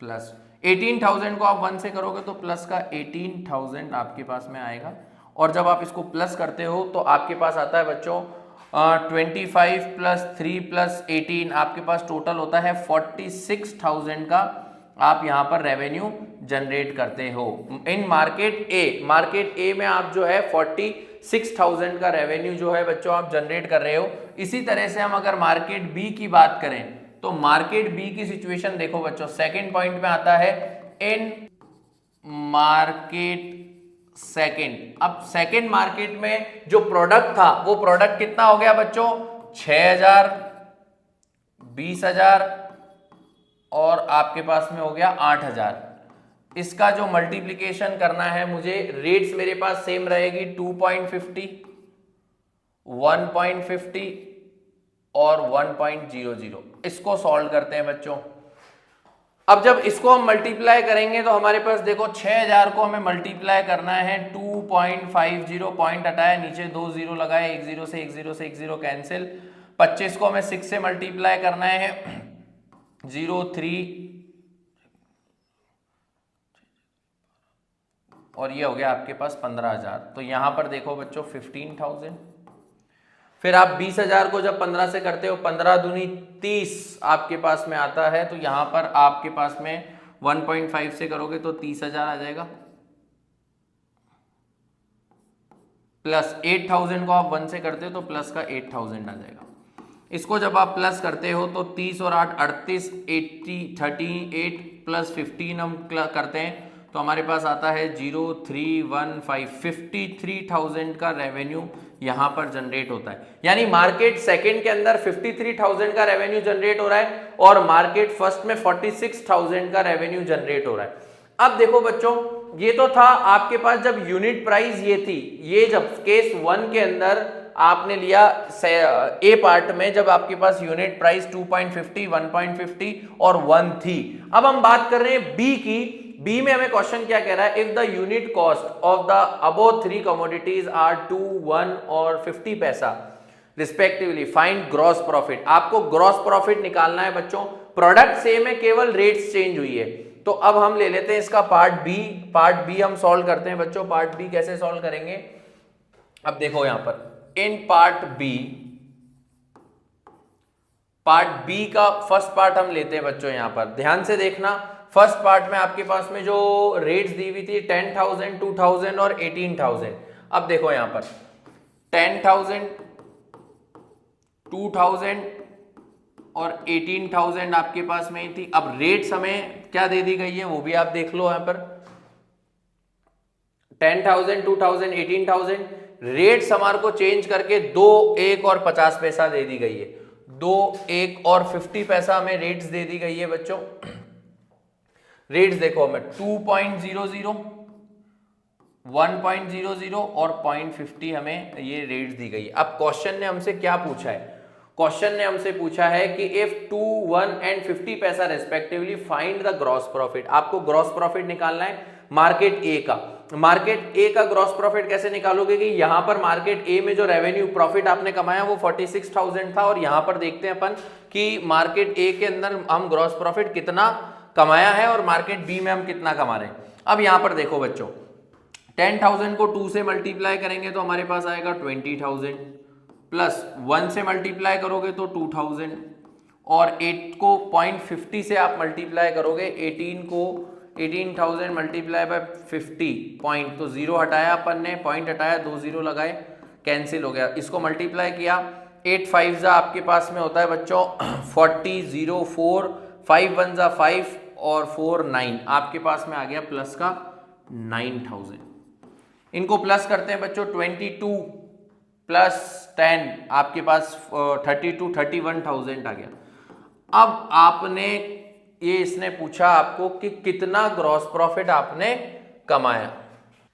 प्लस 18,000 को आप 1 से करोगे तो प्लस का 18,000 आपके पास में आएगा। और जब आप इसको प्लस करते हो तो आपके पास आता है बच्चों 25 प्लस 3 प्लस 18, आपके पास टोटल होता है 46,000 का आप यहां पर रेवेन्यू जनरेट करते हो इन मार्केट ए। मार्केट ए में आप जो है 46,000 का रेवेन्यू जो है बच्चों आप जनरेट कर रहे हो। इसी तरह से हम अगर मार्केट बी की बात करें तो मार्केट बी की सिचुएशन देखो बच्चों, सेकंड पॉइंट में आता है इन मार्केट सेकंड। अब सेकंड मार्केट में जो प्रोडक्ट था वो प्रोडक्ट कितना हो गया बच्चों? 6,000, 20,000 और आपके पास में हो गया 8,000। इसका जो मल्टीप्लिकेशन करना है मुझे, रेट्स मेरे पास सेम रहेगी 2.50, 1.50 और 1.00। इसको सॉल्व करते हैं बच्चों। अब जब इसको हम मल्टीप्लाई करेंगे तो हमारे पास देखो 6,000 को हमें मल्टीप्लाई करना है 2.50, पॉइंट हटाया, नीचे 2 0 लगाए, 1 0 से 1 0 से 1 0 कैंसिल। 25 को हमें 6 से मल्टीप्लाई करना है 0 3 और ये हो गया आपके पास 15,000। तो यहां पर देखो बच्चों 15,000। फिर आप 20,000 को जब 15 से करते हो, 15 दूनी 30 आपके पास में आता है। तो यहां पर आपके पास में 1.5 से करोगे तो 30,000 आ जाएगा, प्लस 8,000 को आप 1 से करते हो तो प्लस का 8,000 आ जाएगा। इसको जब आप प्लस करते हो तो 30 और 8 38, 38 प्लस 15 हम करते हैं तो हमारे पास आता है 0315। 53,000 का रेवेन्यू यहां पर जनरेट होता है। यानी मार्केट सेकंड के अंदर 53,000 का रेवेन्यू जनरेट हो रहा है और मार्केट फर्स्ट में 46,000 का रेवेन्यू जनरेट हो रहा है। अब देखो बच्चों, ये तो था आपके पास जब यूनिट प्राइस ये थी, ये जब केस 1 के अंदर आपने लिया ए पार्ट में, जब आपके पास यूनिट प्राइस 2.50, 1.50 और 1 थी। अब हम बात कर रहे हैं बी की। बी में हमें क्वेश्चन क्या कह रहा है? If the unit cost of the above 3 commodities are 2, 1 और 50 paisa respectively, find gross profit. आपको ग्रॉस प्रॉफिट निकालना है बच्चों। प्रोडक्ट सेम है, केवल रेट्स चेंज हुई है। तो अब हम ले लेते हैं इसका पार्ट बी। पार्ट बी हम सॉल्व करते हैं बच्चों। पार्ट बी कैसे सॉल्व करेंगे? अब देखो यहां पर इन पार्ट बी का फर्स्ट पार्ट हम लेते हैं बच्चों। यहां पर ध्यान से देखना, फर्स्ट पार्ट में आपके पास में जो रेट्स दी हुई थी 10,000, 2,000 और 18,000। अब देखो यहां पर 10,000, 2,000 और 18,000 आपके पास में ही थी। अब रेट्स हमें क्या दे दी गई है वो भी आप देख लो। यहां पर 10,000, 2,000, 18,000 रेट्स हमारे को चेंज करके 2, 1 और 50 पैसा दे दी गई है। 2, 1 और 50 पैसा हमें रेट्स दे दी गई है बच्चों। रेट्स देखो हमें 2.00, 1.00 और 0.50 हमें ये रेट्स दी गई है। अब क्वेश्चन ने हमसे क्या पूछा है? क्वेश्चन ने हमसे पूछा है कि इफ 2, 1 एंड 50 पैसा respectively find the gross profit. आपको ग्रॉस प्रॉफिट निकालना है मार्केट ए का। मार्केट ए का ग्रॉस प्रॉफिट कैसे निकालोगे कि यहां पर मार्केट ए में जो रेवेन्यू प्रॉफिट आपने कमाया वो 46,000 था, और यहां पर देखते हैं अपन कि मार्केट ए के अंदर हम ग्रॉस प्रॉफिट कितना कमाया है और मार्केट बी में हम कितना कमा रहे हैं। अब यहां पर देखो बच्चों 10,000 को 2 से मल्टीप्लाई करेंगे तो हमारे पास आएगा 20,000, प्लस 1 से मल्टीप्लाई करोगे तो 2,000, और 8 को 0.50 से आप मल्टीप्लाई करोगे, 18,000 मल्टीप्लाई बाय 50 पॉइंट, तो 0 हटाया अपन ने, पॉइंट हटाया, 2 0 लगाए, कैंसिल हो गया। इसको मल्टीप्लाई किया, 8 5 आपके पास में होता है बच्चों 40, 0 4, 5 1 5 और 4 9, आपके पास में आ गया प्लस का 9,000। इनको प्लस करते हैं बच्चों, 22 प्लस 10 आपके पास 32, 31,000 आ गया। अब आपने ये इसने पूछा आपको कि कितना ग्रॉस प्रॉफिट आपने कमाया।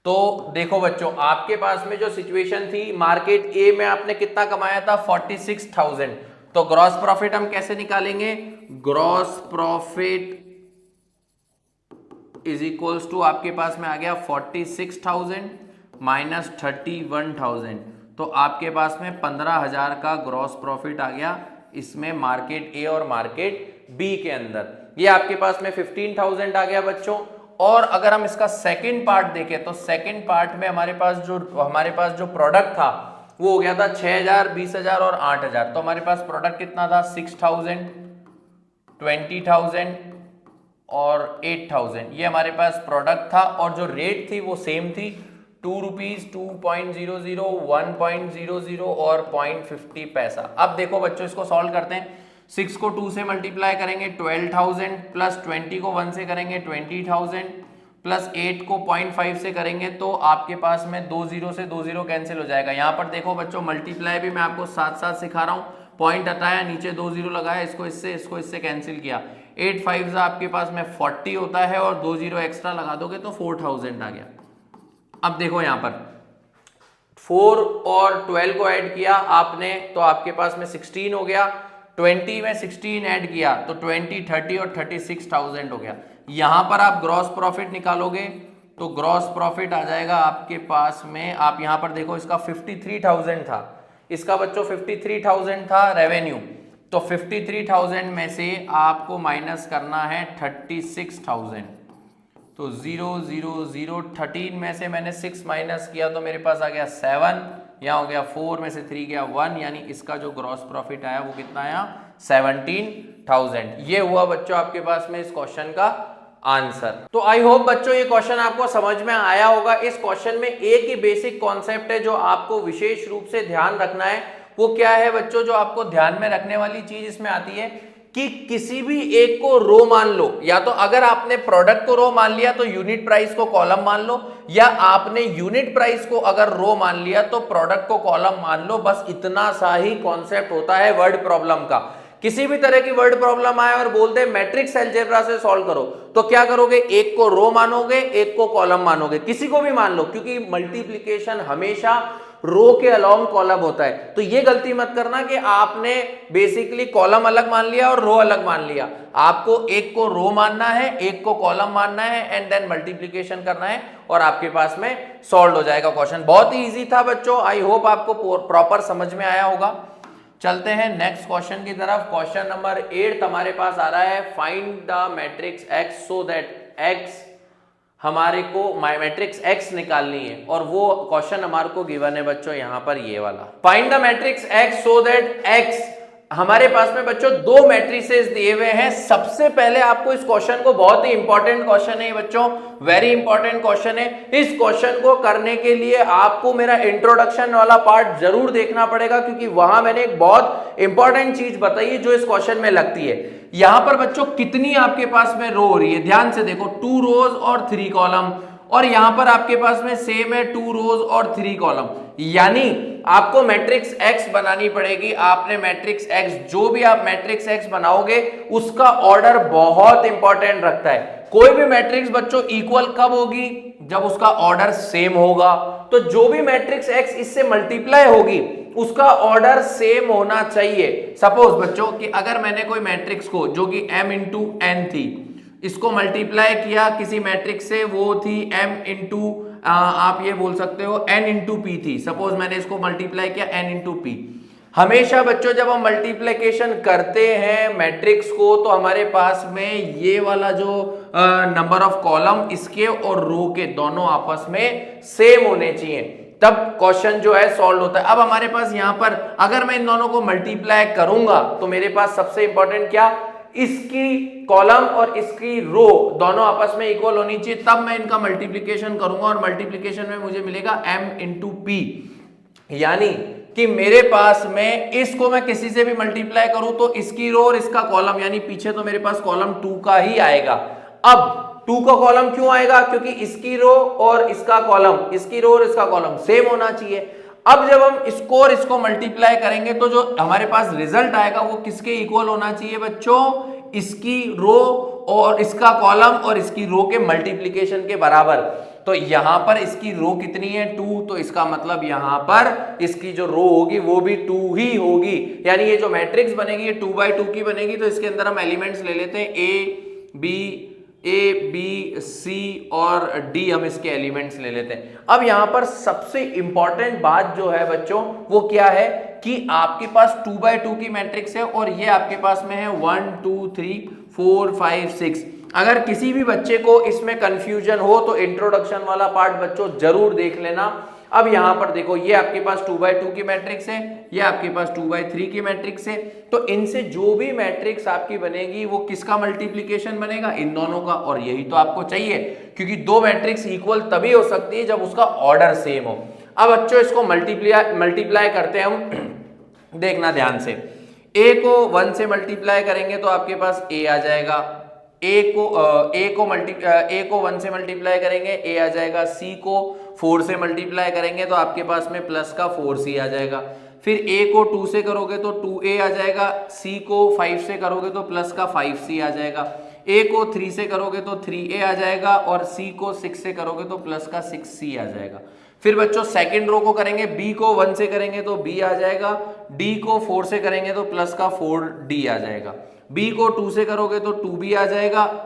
तो देखो बच्चों आपके पास में जो सिचुएशन थी मार्केट ए में आपने कितना कमाया था 46,000, तो ग्रॉस प्रॉफिट हम कैसे निकालेंगे? Gross profit is equals to आपके पास में आ गया 46,000 माइनस 31,000, तो आपके पास में 15,000 का ग्रॉस प्रॉफिट आ गया इसमें मार्केट ए और मार्केट बी के अंदर। ये आपके पास में 15,000 आ गया बच्चों। और अगर हम इसका सेकंड पार्ट देखें तो सेकंड पार्ट में हमारे पास जो प्रोडक्ट था वो हो गया था 6,000, 20,000 और 8,000। तो हमारे पास प्रोडक्ट कितना था 6,000, 20,000 और 8,000, ये हमारे पास प्रोडक्ट था। और जो रेट थी वो सेम थी, 2 रुपीज, 2.00, 1.00 और 0.50 पैसा। अब देखो बच्चों इसको सॉल्व करते हैं। 6 को 2 से मल्टीप्लाई करेंगे 12,000, प्लस 20 को 1 से करेंगे 20,000, प्लस 8 को 0.5 से करेंगे तो आपके पास में 2 0 से 2 0 कैंसिल हो जाएगा। यहाँ पर देखो बच्चों मल्टीप्लाई भी मैं आपको साथ साथ सिखा रहा हूँ, पॉइंट हटाया, नीचे 2 0 लगाया, इसको इससे कैंसिल किया। 8 5 आपके पास में 40 होता है और 2 0 एक्स्ट्रा लगा दोगे तो 4,000 आ गया। अब देखो यहां पर 4 और 12 को ऐड किया आपने तो आपके पास में 16 हो गया, 20 में 16 ऐड किया तो 20, 30 और 36,000 हो गया। यहां पर आप ग्रॉस प्रॉफिट निकालोगे तो ग्रॉस प्रॉफिट आ जाएगा आपके पास में, आप यहां पर देखो इसका 53,000 था, इसका बच्चों 53,000 था रेवेन्यू, तो 53,000 में से आपको माइनस करना है 36,000, तो 0 0 0, 13 में से मैंने 6 माइनस किया तो मेरे पास आ गया 7, यहाँ हो गया 4 में से 3 गया 1, यानी इसका जो ग्रॉस प्रॉफिट आया वो कितना आया 17,000। ये हुआ बच्चों आपके पास में इस क्वेश्चन का आंसर। तो आई होप बच्चों ये क्वेश्चन आपको समझ में आया होगा। इस क्वेश्चन में एक ही बेसिक कॉन्सेप्ट है जो आपको विशेष रूप से ध्यान रखना है। वो क्या है बच्चों? जो आपको ध्यान में रखने वाली चीज इसमें आती है कि किसी भी एक को रो मान लो, या तो अगर आपने प्रोडक्ट को रो मान लिया तो यूनिट प्राइस को कॉलम मान लो, या आपने यूनिट प्राइस को अगर रो मान लिया तो प्रोडक्ट को कॉलम मान लो। बस इतना सा ही कॉन्सेप्ट होता है वर्ड प्रॉब्लम का। किसी भी तरह की वर्ड प्रॉब्लम आए और बोलते हैं मैट्रिक्स अलजेब्रा से सॉल्व करो, तो क्या करोगे? एक को रो मानोगे, एक को कॉलम मानोगे, किसी को भी मान लो, क्योंकि मल्टीप्लिकेशन हमेशा रो के अलोंग कॉलम होता है। तो ये गलती मत करना कि आपने बेसिकली कॉलम अलग मान लिया और रो अलग मान लिया। आपको एक को रो मानना है, एक को कॉलम मानना है, एंड देन मल्टीप्लिकेशन करना है और आपके पास में सॉल्व हो जाएगा क्वेश्चन। बहुत ही इजी था बच्चों, आई होप आपको प्रॉपर समझ में आया होगा। चलते हैं नेक्स्ट क्वेश्चन की तरफ। क्वेश्चन नंबर 8 हमारे पास आ रहा है, find the matrix x so that x हमारे को मैट्रिक्स एक्स निकालनी है और वो क्वेश्चन हमारे को गिवन है बच्चों यहाँ पर ये वाला। Find the matrix x so that x, हमारे पास में बच्चों दो मैट्रिसेस दिए हुए हैं। सबसे पहले आपको इस क्वेश्चन को, बहुत ही इंपॉर्टेंट क्वेश्चन है बच्चों, वेरी इंपॉर्टेंट क्वेश्चन है। इस क्वेश्चन को करने के लिए आपको मेरा इंट्रोडक्शन वाला पार्ट जरूर देखना पड़ेगा, क्योंकि वहां मैंने एक बहुत इंपॉर्टेंट चीज बताई है जो इस क्वेश्चन में लगती है। यहां पर बच्चों कितनी आपके पास में रो हो रही है, ध्यान से देखो, 2 रोज और 3 कॉलम, और यहां पर आपके पास में सेम है 2 रोज और 3 कॉलम। यानी आपको मैट्रिक्स एक्स बनानी पड़ेगी। आपने मैट्रिक्स एक्स, जो भी आप मैट्रिक्स एक्स बनाओगे उसका ऑर्डर बहुत इंपॉर्टेंट रखता है। कोई भी मैट्रिक्स बच्चों इक्वल कब होगी, जब उसका ऑर्डर सेम होगा। तो जो भी मैट्रिक्स एक्स इससे मल्टीप्लाई होगी उसका ऑर्डर सेम होना चाहिए। सपोज बच्चों कि अगर मैंने कोई मैट्रिक्स को, जो कि m इंटू n थी, इसको मल्टीप्लाई किया किसी मैट्रिक्स से, वो थी m इंटू, आप ये बोल सकते हो n इंटू पी थी। सपोज मैंने इसको मल्टीप्लाई किया n इंटू पी। हमेशा बच्चों जब हम मल्टीप्लिकेशन करते हैं मैट्रिक्स को, तो हमारे पास में ये वाला जो नंबर ऑफ कॉलम, इसके और रो के दोनों आपस में सेम होने चाहिए, तब क्वेश्चन जो है सॉल्व होता है। अब हमारे पास यहां पर अगर मैं इन दोनों को मल्टीप्लाई करूंगा तो मेरे पास सबसे इंपॉर्टेंट क्या, इसकी कॉलम और इसकी रो दोनों आपस में इक्वल होनी चाहिए, तब मैं इनका मल्टीप्लिकेशन करूंगा और मल्टीप्लिकेशन में मुझे मिलेगा m इंटू पी। यानी कि मेरे पास में इसको मैं किसी से भी मल्टीप्लाई करूं तो इसकी रो और इसका कॉलम, यानी पीछे तो मेरे पास कॉलम 2 का ही आएगा। अब 2 का कॉलम क्यों आएगा, क्योंकि इसकी रो और इसका कॉलम, इसकी रो और इसका कॉलम सेम होना चाहिए। अब जब हम इसको और इसको मल्टीप्लाई करेंगे तो जो हमारे पास रिजल्ट आएगा वो किसके इक्वल होना चाहिए बच्चों, इसकी रो और इसका कॉलम और इसकी रो के मल्टीप्लिकेशन के बराबर। तो यहां पर इसकी रो कितनी है 2, तो इसका मतलब यहां पर इसकी जो रो होगी वो भी 2 ही होगी। यानी ये जो मैट्रिक्स बनेगी ये 2 बाई 2 की बनेगी। तो इसके अंदर हम एलिमेंट्स ले लेते हैं ए बी सी और डी, हम इसके एलिमेंट्स ले लेते हैं। अब यहां पर सबसे इंपॉर्टेंट बात जो है बच्चों वो क्या है कि आपके पास 2 बाई 2 की मैट्रिक्स है और ये आपके पास में है 1 2 3 4 5 6। अगर किसी भी बच्चे को इसमें कंफ्यूजन हो तो इंट्रोडक्शन वाला पार्ट बच्चों जरूर देख लेना। अब यहां पर देखो, ये आपके पास 2 बाई 2 की मैट्रिक्स है, ये आपके पास 2 बाई 3 की मैट्रिक्स है। तो इनसे जो भी मैट्रिक्स आपकी बनेगी वो किसका मल्टीप्लिकेशन बनेगा, इन दोनों का। और यही तो आपको चाहिए, क्योंकि दो मैट्रिक्स इक्वल तभी हो सकती है जब उसका ऑर्डर सेम हो। अब बच्चों इसको मल्टीप्लाई करते हैं हम, देखना ध्यान से। a को 1 से मल्टीप्लाई करेंगे तो आपके पास a आ जाएगा, a को 1 से मल्टीप्लाई करेंगे a आ जाएगा, c को 4 से मल्टीप्लाई करेंगे तो आपके पास में प्लस का 4c आ जाएगा। फिर a को 2 से करोगे तो 2a आ जाएगा, c को 5 से करोगे तो प्लस का 5c आ जाएगा, a को 3 से करोगे तो 3a आ जाएगा और c को 6 से करोगे तो प्लस का 6c आ जाएगा। फिर बच्चों सेकंड रो को करेंगे, b को 1 से करेंगे तो b आ जाएगा, d को 4 से करेंगे तो प्लस का 4d आ जाएगा, b को 2 से करोगे तो 2b आ जाएगा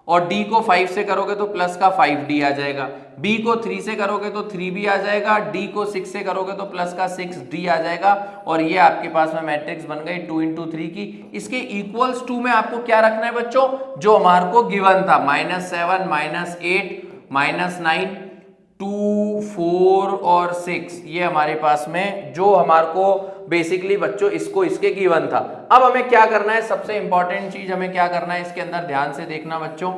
और d को 5 से करोगे तो प्लस का 5d आ जाएगा, b को 3 से करोगे तो 3b आ जाएगा, d को 6 से करोगे तो प्लस का 6d आ जाएगा। और ये आपके पास में मैट्रिक्स बन गई 2 इंटू 3 की। इसके इक्वल्स 2 में आपको क्या रखना है बच्चों, जो हमारे को गिवन था, -7 -8 -9 2 4 और 6, ये हमारे पास में जो हमारे को बेसिकली बच्चों इसको इसके गिवन था। अब हमें क्या करना है, सबसे इंपॉर्टेंट चीज हमें क्या करना है इसके अंदर, ध्यान से देखना बच्चों।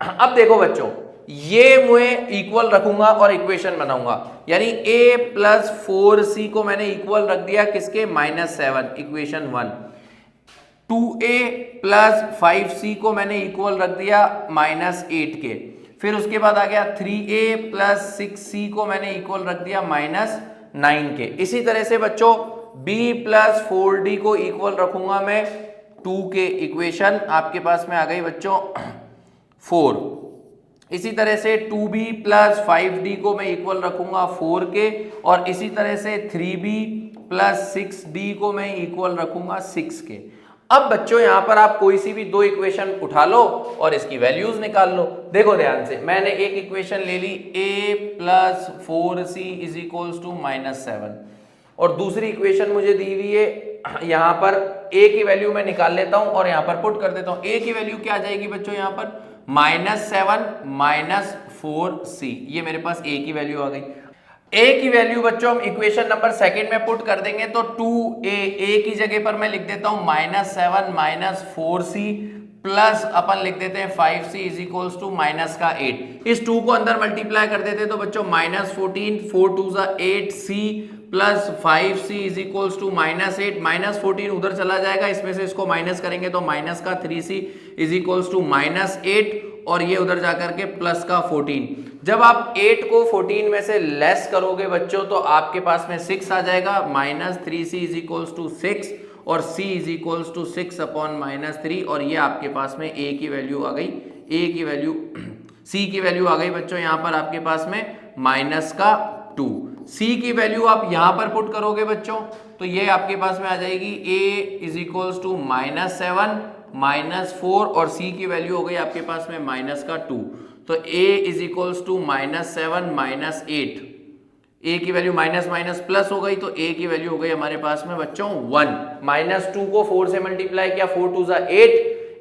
अब देखो बच्चों, ये मैं इक्वल रखूंगा और इक्वेशन बनाऊंगा, यानी a प्लस 4c को मैंने इक्वल रख दिया किसके, -7, इक्वेशन 1। 2a प्लस 5c को मैंने इक्वल रख दिया -8 के। फिर उसके बाद आ गया 3a प्लस 6c को मैंने इक्वल रख दिया -9 के। इसी तरह से बच्चों b प्लस 4d को इक्वल रखूंगा मैं 2 के, इक्वेशन आपके पास में आ गई बच्चों 4। इसी तरह से 2b प्लस 5d को मैं इक्वल रखूंगा 4 के, और इसी तरह से 3b प्लस 6d को मैं इक्वल रखूंगा 6 के। अब बच्चों यहां पर आप कोई सी भी दो इक्वेशन उठा लो और इसकी वैल्यूज निकाल लो। देखो ध्यान से, मैंने एक इक्वेशन ले ली a plus 4c is equals to -7, और दूसरी इक्वेशन मुझे दी हुई है, यहां पर a की वैल्यू मैं निकाल लेता हूं और यहां पर पुट कर देता हूं। a की वैल्यू क्या आ जाएगी बच्चों, यहां पर -7 -4c, ये मेरे पास a की वैल्यू आ गई। a की वैल्यू बच्चों हम इक्वेशन नंबर सेकंड में पुट कर देंगे तो 2a की जगह पर मैं लिख देता हूं -7 -4c प्लस अपन लिख देते हैं 5c is equals to minus का 8। इस 2 को अंदर मल्टीप्लाई कर देते तो बच्चों -14 4 2 8c plus 5c is equals to -8। -14 उधर चला जाएगा, इसमें से इसको माइनस करेंगे तो माइनस का 3c इज इक्वल्स टू -8 और ये उधर जाकर के प्लस का 14। जब आप 8 को 14 में से लेस करोगे बच्चों तो आपके पास में 6 आ जाएगा, -3c इज इक्वल्स टू 6 और c is equals to 6 upon -3 और ये आपके पास में a की वैल्यू आ गई, a की वैल्यू c की वैल्यू आ गई बच्चों यहाँ पर आपके पास में -2। c की वैल्यू आप यहाँ पर पुट करोगे बच्चों तो ये आपके पास में आ जाएगी a इज इक्वल्स टू -7 -4 और c की वैल्यू हो गई आपके पास में -2। तो a is equals to -7 -8, a की वैल्यू माइनस माइनस प्लस हो गई तो a की वैल्यू हो गई हमारे पास में बच्चों 1। -2 को 4 से मल्टीप्लाई किया, 4 2 8,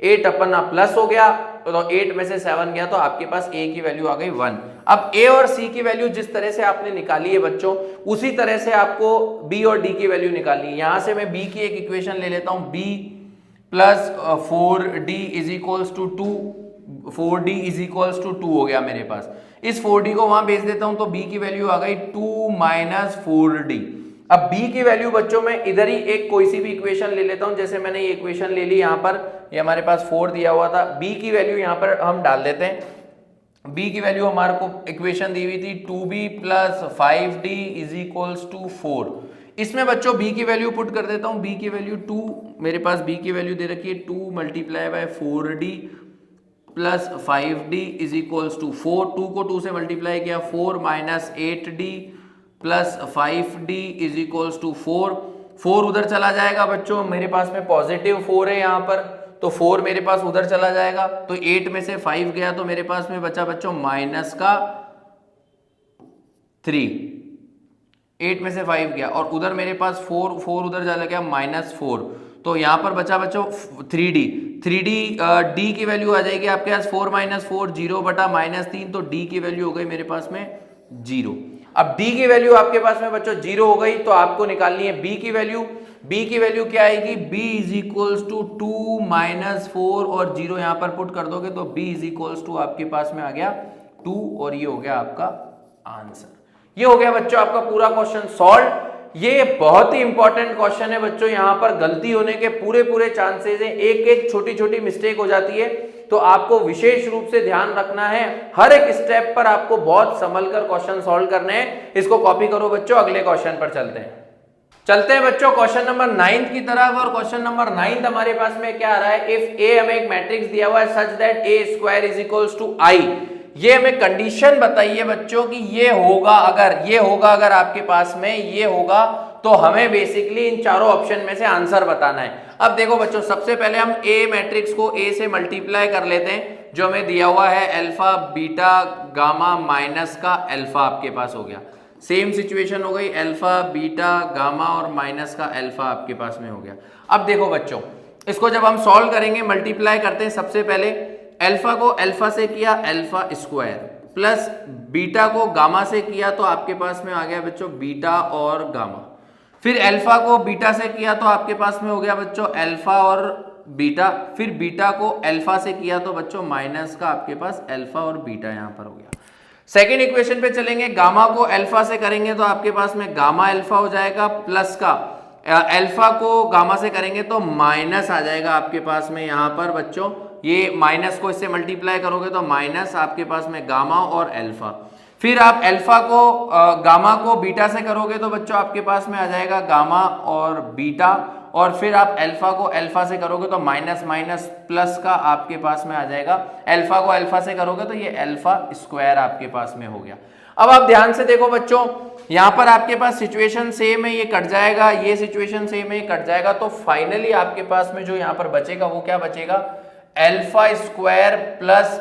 8 अपना प्लस हो गया तो 8 में से 7 गया तो आपके पास a की वैल्यू आ गई 1। अब a और c की वैल्यू जिस तरह से आपने निकाली है बच्चों उसी तरह से आपको b और d की वैल्यू निकालनी है। यहां से मैं b की एक इक्वेशन ले लेता हूं, b plus 4d is equals to 2, 4d is equals to 2 हो गया मेरे पास। इस 4d को वहां भेज देता हूं तो b की वैल्यू आ गई 2 - 4d। अब b की वैल्यू बच्चों में इधर ही एक कोई सी भी इक्वेशन ले लेता हूं, जैसे मैंने ये इक्वेशन ले ली यहाँ पर, ये हमारे पास 4 दिया हुआ था, b की वैल्यू यहाँ पर हम डाल देते हैं। b की वैल्यू हमारे को इक्वेशन दी हुई थी 2b plus 5d is equals to 4। इसमें बच्चों b की वैल्यू पुट कर देता हूं, b की वैल्यू 2, मेरे पास b की वैल्यू दे रखी है 2 multiply by 4d plus 5d is equals to 4। 2 को 2 से मल्टीप्लाई किया, 4 minus 8d plus 5d is equals to 4। 4 उधर चला जाएगा बच्चों, मेरे पास में पॉजिटिव 4 है यहाँ पर तो 4 मेरे पास उधर चला जाएगा तो 8 में से 5 गया तो मेरे पास में बचा बच्चों माइनस का 3। 8 में से 5 गया और उधर मेरे पास 4 उधर चला गया -4 तो यहाँ पर बचा बच्चों 3d। d की वैल्यू आ जाएगी आपके पास 4 - 4 0 बटा -3 तो d की वैल्यू हो गई मेरे पास में 0। अब d की वैल्यू आपके पास में बच्चों 0 हो गई तो आपको निकालनी है b की वैल्यू। b की वैल्यू क्या आएगी, b इज इक्वल्स टू 2 - 4 और 0 यहाँ पर पुट कर दोगे तो b इज इक्वल्स टू आपके पास में आ गया 2 और ये हो गया आपका आंसर। ये हो गया बच्चों आपका पूरा क्वेश्चन सॉल्व। ये बहुत ही इंपॉर्टेंट क्वेश्चन है बच्चों, यहाँ पर गलती होने के पूरे चांसेस हैं, एक एक छोटी छोटी मिस्टेक हो जाती है तो आपको विशेष रूप से ध्यान रखना है। हर एक स्टेप पर आपको बहुत संभल कर क्वेश्चन सॉल्व करने हैं। इसको कॉपी करो बच्चों, अगले क्वेश्चन पर चलते हैं बच्चों क्वेश्चन नंबर 9 की तरफ। और क्वेश्चन नंबर 9 हमारे पास में क्या आ रहा है, इफ ए हमें एक मैट्रिक्स दिया हुआ है such that A square is equals to I. ये हमें कंडीशन बताइए बच्चों कि ये होगा अगर आपके पास में ये होगा तो हमें बेसिकली इन चारों ऑप्शन में से आंसर बताना है। अब देखो बच्चों सबसे पहले हम ए मैट्रिक्स को ए से मल्टीप्लाई कर लेते हैं जो हमें दिया हुआ है अल्फा बीटा गामा माइनस का अल्फा आपके पास हो गया। सेम सिचुएशन हो गई, अल्फा बीटा गामा और माइनस का अल्फा आपके पास में हो गया। अब देखो बच्चों इसको जब हम सॉल्व करेंगे मल्टीप्लाई करते हैं, सबसे पहले अल्फा को अल्फा से किया अल्फा स्क्वायर प्लस बीटा को गामा से किया तो आपके पास में आ गया बच्चों बीटा और गामा। फिर अल्फा को बीटा से किया तो आपके पास में हो गया बच्चों अल्फा और बीटा। फिर बीटा को अल्फा से किया तो बच्चों माइनस का आपके पास अल्फा और बीटा यहां पर हो गया। सेकेंड इक्वेशन पे चलेंगे, गामा को अल्फा से करेंगे तो आपके पास में गामा अल्फा हो जाएगा प्लस का अल्फा को गामा से करेंगे तो माइनस आ जाएगा आपके पास में यहां पर बच्चों, ये माइनस को इससे मल्टीप्लाई करोगे तो माइनस आपके पास में गामा और अल्फा। फिर आप अल्फा को गामा को बीटा से करोगे तो बच्चों आपके पास में आ जाएगा गामा और बीटा। और फिर आप अल्फा को अल्फा से करोगे तो माइनस माइनस प्लस का आपके पास में आ जाएगा। अल्फा को अल्फा से करोगे तो ये अल्फा स्क्वायर आपके पास में हो गया। अब आप ध्यान से देखो बच्चों, यहाँ पर आपके पास सिचुएशन सेम है, ये कट जाएगा, ये सिचुएशन सेम है, ये कट जाएगा, तो फाइनली आपके पास में जो यहाँ पर बचेगा वो क्या बचेगा, alpha square plus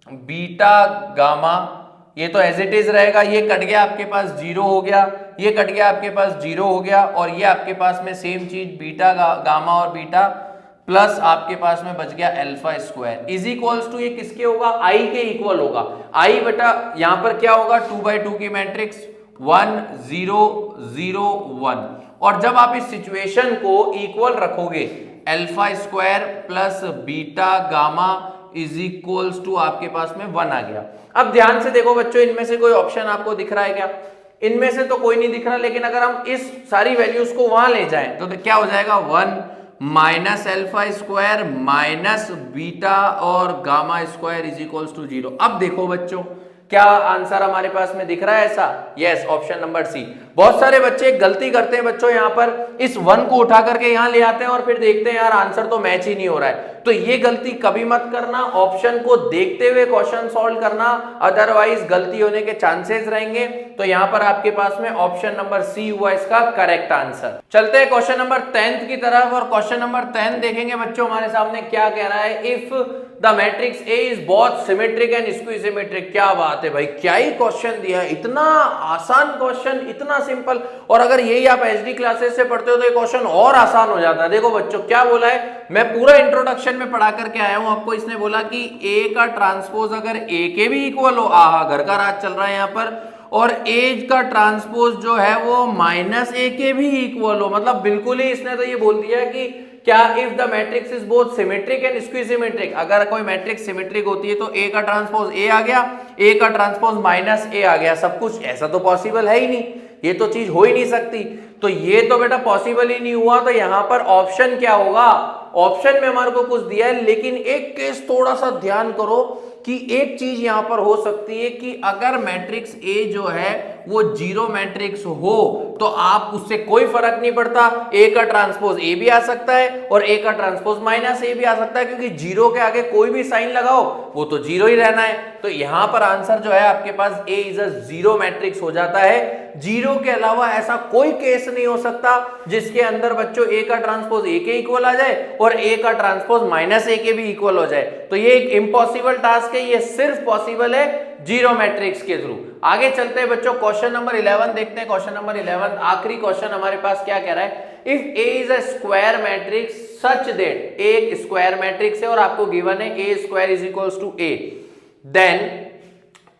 beta gamma. ये तो एज इट इज रहेगा, ये कट गया आपके पास 0 हो गया, ये कट गया आपके पास 0 हो गया, और ये आपके पास में सेम चीज बीटा गामा और बीटा प्लस आपके पास में बच गया alpha square is equals to, ये किसके होगा, आई के इक्वल होगा। आई बटा यहां पर क्या होगा, 2/2 की मैट्रिक्स 1 0 0 1, और जब आप इस सिचुएशन को इक्वल रखोगे alpha square plus beta gamma is equals to आपके पास में 1 आ गया। अब ध्यान से देखो बच्चों, इनमें से कोई ऑप्शन आपको दिख रहा है क्या? इनमें से तो कोई नहीं दिख रहा, लेकिन अगर हम इस सारी वैल्यूज को वहां ले जाएं तो क्या हो जाएगा, 1 minus alpha square minus beta और gamma square is equals to 0। अब देखो बच्चों, क्या आंसर हमारे पास में दिख रहा है ऐसा? Yes, option number C. बहुत सारे बच्चे गलती करते हैं बच्चों, यहां पर इस 1 को उठा करके यहां ले आते हैं और फिर देखते हैं यार आंसर तो मैच ही नहीं हो रहा है। तो ये गलती कभी मत करना, ऑप्शन को देखते हुए क्वेश्चन सॉल्व करना, अदरवाइज गलती होने के चांसेस रहेंगे। तो यहां पर आपके पास में ऑप्शन नंबर सी हुआ इसका करेक्ट आंसर। चलते हैं क्वेश्चन नंबर 10 की तरफ, और क्वेश्चन नंबर 10 देखेंगे बच्चों हमारे सामने क्या कह रहा है, if the matrix A is both symmetric and skew symmetric. क्या बात है भाई, क्या ही क्वेश्चन दिया है, इतना आसान क्वेश्चन, इतना सिंपल। और अगर यही आप एचडी क्लासेस से पढ़ते हो तो ये क्वेश्चन और आसान हो जाता है। देखो बच्चों क्या बोला है, मैं पूरा इंट्रोडक्शन में पढ़ा करके आया हूं आपको। इसने बोला कि ए का ट्रांसपोज अगर ए के भी इक्वल हो, आहा घर का राज चल रहा है यहां पर, और ए का ट्रांसपोज जो है वो माइनस ए के भी इक्वल हो, मतलब बिल्कुल ही इसने तो ये बोल दिया कि क्या, if the matrix is both symmetric and skew symmetric, अगर कोई मैट्रिक्स सिमेट्रिक होती है तो ए का ट्रांसपोज ए आ गया, ए का ट्रांसपोज माइनस ए आ गया, सब कुछ। ऐसा तो पॉसिबल है ही नहीं, ये तो चीज हो ही नहीं सकती। तो ये तो बेटा पॉसिबल ही नहीं हुआ। तो यहां पर ऑप्शन क्या होगा, ऑप्शन में हमारे को कुछ दिया है, लेकिन एक केस थोड़ा सा ध्यान करो कि एक चीज यहां पर हो सकती है कि अगर मैट्रिक्स ए जो है वो जीरो मैट्रिक्स हो तो आप उससे कोई फर्क नहीं पड़ता, ए का ट्रांसपोज ए भी आ सकता है और ए का ट्रांसपोज माइनस ए भी आ सकता है, क्योंकि जीरो के आगे कोई भी साइन लगाओ वो तो जीरो ही रहना है। तो यहां पर आंसर जो है आपके पास ए इज अ जीरो मैट्रिक्स हो जाता है। जीरो के अलावा ऐसा कोई केस नहीं हो सकता जिसके अंदर बच्चों ए का ट्रांसपोज ए के इक्वल आ जाए और ए का ट्रांसपोज माइनस ए के भी इक्वल हो जाए। तो ये एक इम्पॉसिबल टास्क है, ये सिर्फ पॉसिबल है जीरो मैट्रिक्स के थ्रू। आगे चलते हैं बच्चों, क्वेश्चन नंबर 11 देखते हैं। क्वेश्चन नंबर 11 आखिरी क्वेश्चन हमारे पास क्या कह रहा है, if A is a square matrix such that, एक स्क्वायर मैट्रिक्स है और आपको गिवन है A square is equals to A, then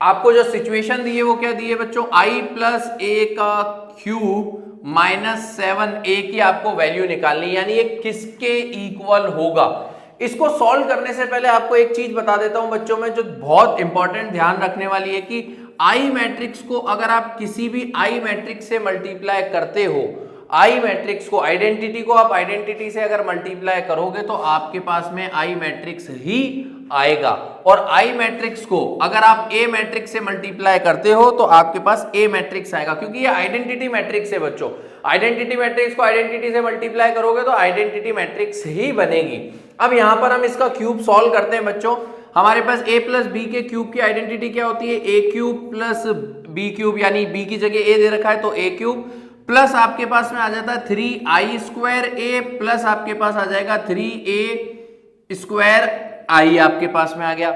आपको जो सिचुएशन दी है वो क्या दी है बच्चों, आई प्लस ए का क्यूब माइनस 7a की आपको वैल्यू निकालनी, यानी ये किसके इक्वल होगा। इसको सॉल्व करने से पहले आपको एक चीज बता देता हूं बच्चों में, जो बहुत इंपॉर्टेंट ध्यान रखने वाली है कि आई मैट्रिक्स को अगर आप किसी भी आई मैट्रिक्स से मल्टीप्लाई करते हो, आई मैट्रिक्स को, आइडेंटिटी को आप आइडेंटिटी से अगर मल्टीप्लाई करोगे तो आपके पास में आई मैट्रिक्स ही आएगा। और आई मैट्रिक्स को अगर आप ए मैट्रिक्स से मल्टीप्लाई करते हो तो आपके पास ए मैट्रिक्स आएगा, क्योंकि ये आइडेंटिटी मैट्रिक्स है बच्चों। आइडेंटिटी मैट्रिक्स को आइडेंटिटी से मल्टीप्लाई करोगे तो आइडेंटिटी मैट्रिक्स ही बनेगी। अब यहां पर हम इसका क्यूब सॉल्व करते हैं बच्चों। हमारे पास a प्लस बी के क्यूब की आइडेंटिटी क्या होती है, a cube plus B cube, यानी b की जगह a दे रखा है तो a क्यूब, प्लस आपके पास में आ जाता है 3i स्क्वायर a, प्लस आपके पास आ जाएगा 3a स्क्वायर i आपके पास में आ गया।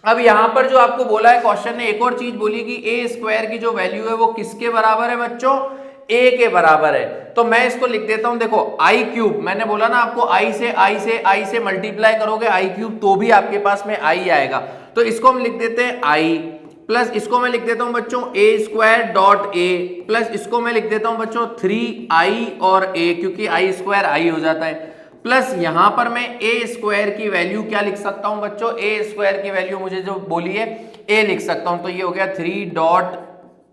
अब यहां पर जो आपको बोला है क्वेश्चन ने, एक और चीज बोली कि a स्क्वायर की जो वैल्यू है वो किसके बराबर है बच्चों, a के बराबर है। तो मैं इसको लिख देता हूं, देखो i क्यूब, मैंने बोला ना आपको i से मल्टीप्लाई करोगे i क्यूब तो भी आपके पास में i आएगा। तो इसको हम लिख देते हैं i, प्लस इसको मैं लिख देता हूं बच्चों a square dot a, plus इसको मैं लिख देता हूं बच्चों 3i और a, क्योंकि i स्क्वायर i हो जाता है, प्लस यहां पर मैं a स्क्वायर की वैल्यू क्या लिख सकता हूं बच्चों, a स्क्वायर की वैल्यू मुझे जो बोली है a लिख सकता हूं। तो ये हो गया 3 डॉट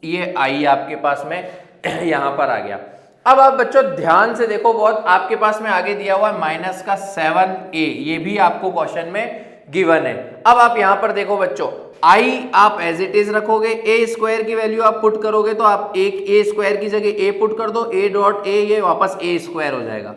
ये i आपके पास में यहां पर आ गया। अब आप बच्चों ध्यान से देखो, बहुत आपके पास में आगे दिया हुआ है माइनस का 7a, ये भी आपको क्वेश्चन में गिवन है। अब आप यहां पर देखो बच्चों, i आप एज इट इज रखोगे, a स्क्वायर की वैल्यू आप पुट करोगे तो आप एक a स्क्वायर की जगह a पुट कर दो, a डॉट a, ये वापस a स्क्वायर हो जाएगा,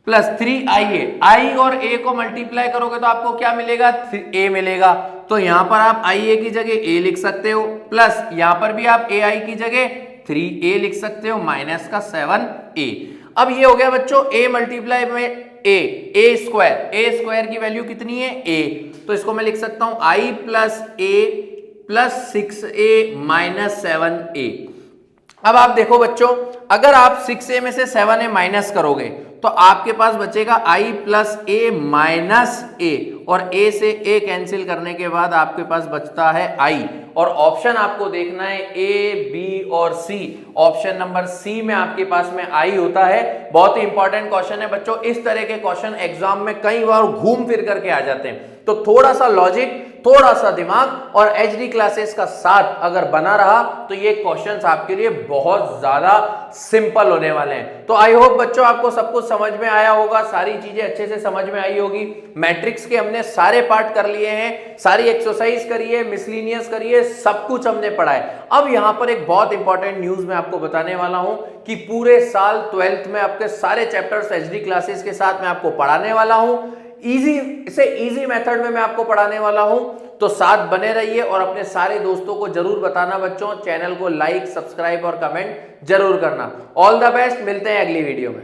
प्लस 3ia, i और a को मल्टीप्लाई करोगे तो आपको क्या मिलेगा, a मिलेगा। तो यहां पर आप ia की जगह a लिख सकते हो, प्लस यहां पर भी आप ai की जगह 3a लिख सकते हो, माइनस का 7a। अब ये हो गया बच्चों a मल्टीप्लाई में a स्क्वायर की वैल्यू कितनी है a, तो इसको मैं लिख सकता हूं i plus a plus 6a minus 7a। अब आप देखो बच्चों, अगर आप 6a में से 7a माइनस करोगे तो आपके पास बचेगा i प्लस ए माइनस ए, और a से a कैंसिल करने के बाद आपके पास बचता है i, और ऑप्शन आपको देखना है a, b और c। ऑप्शन नंबर c में आपके पास में i होता है। बहुत ही इंपॉर्टेंट क्वेश्चन है बच्चों, इस तरह के क्वेश्चन एग्जाम में कई बार घूम फिर करके आ जाते हैं, तो थोड़ा सा लॉजिक, थोड़ा सा दिमाग और एचडी क्लासेस का साथ अगर बना रहा तो ये क्वेश्चंस आपके लिए बहुत ज्यादा सिंपल होने वाले हैं। तो आई होप बच्चों आपको सब कुछ समझ में आया होगा, सारी चीजें अच्छे से समझ में आई होगी। मैट्रिक्स के हमने सारे पार्ट कर लिए हैं, सारी एक्सरसाइज करिए, मिसलिनियस करिए, सब कुछ हमने पढ़ा है। अब यहां पर एक बहुत इंपॉर्टेंट न्यूज मैं आपको बताने वाला हूं कि पूरे साल 12th में आपके सारे चैप्टर्स एचडी क्लासेस के साथ मैं आपको पढ़ाने वाला हूं। इजी से इजी मेथड में मैं आपको पढ़ाने वाला हूं, तो साथ बने रहिए और अपने सारे दोस्तों को जरूर बताना बच्चों। चैनल को लाइक, सब्सक्राइब और कमेंट जरूर करना। ऑल द बेस्ट, मिलते हैं अगली वीडियो में।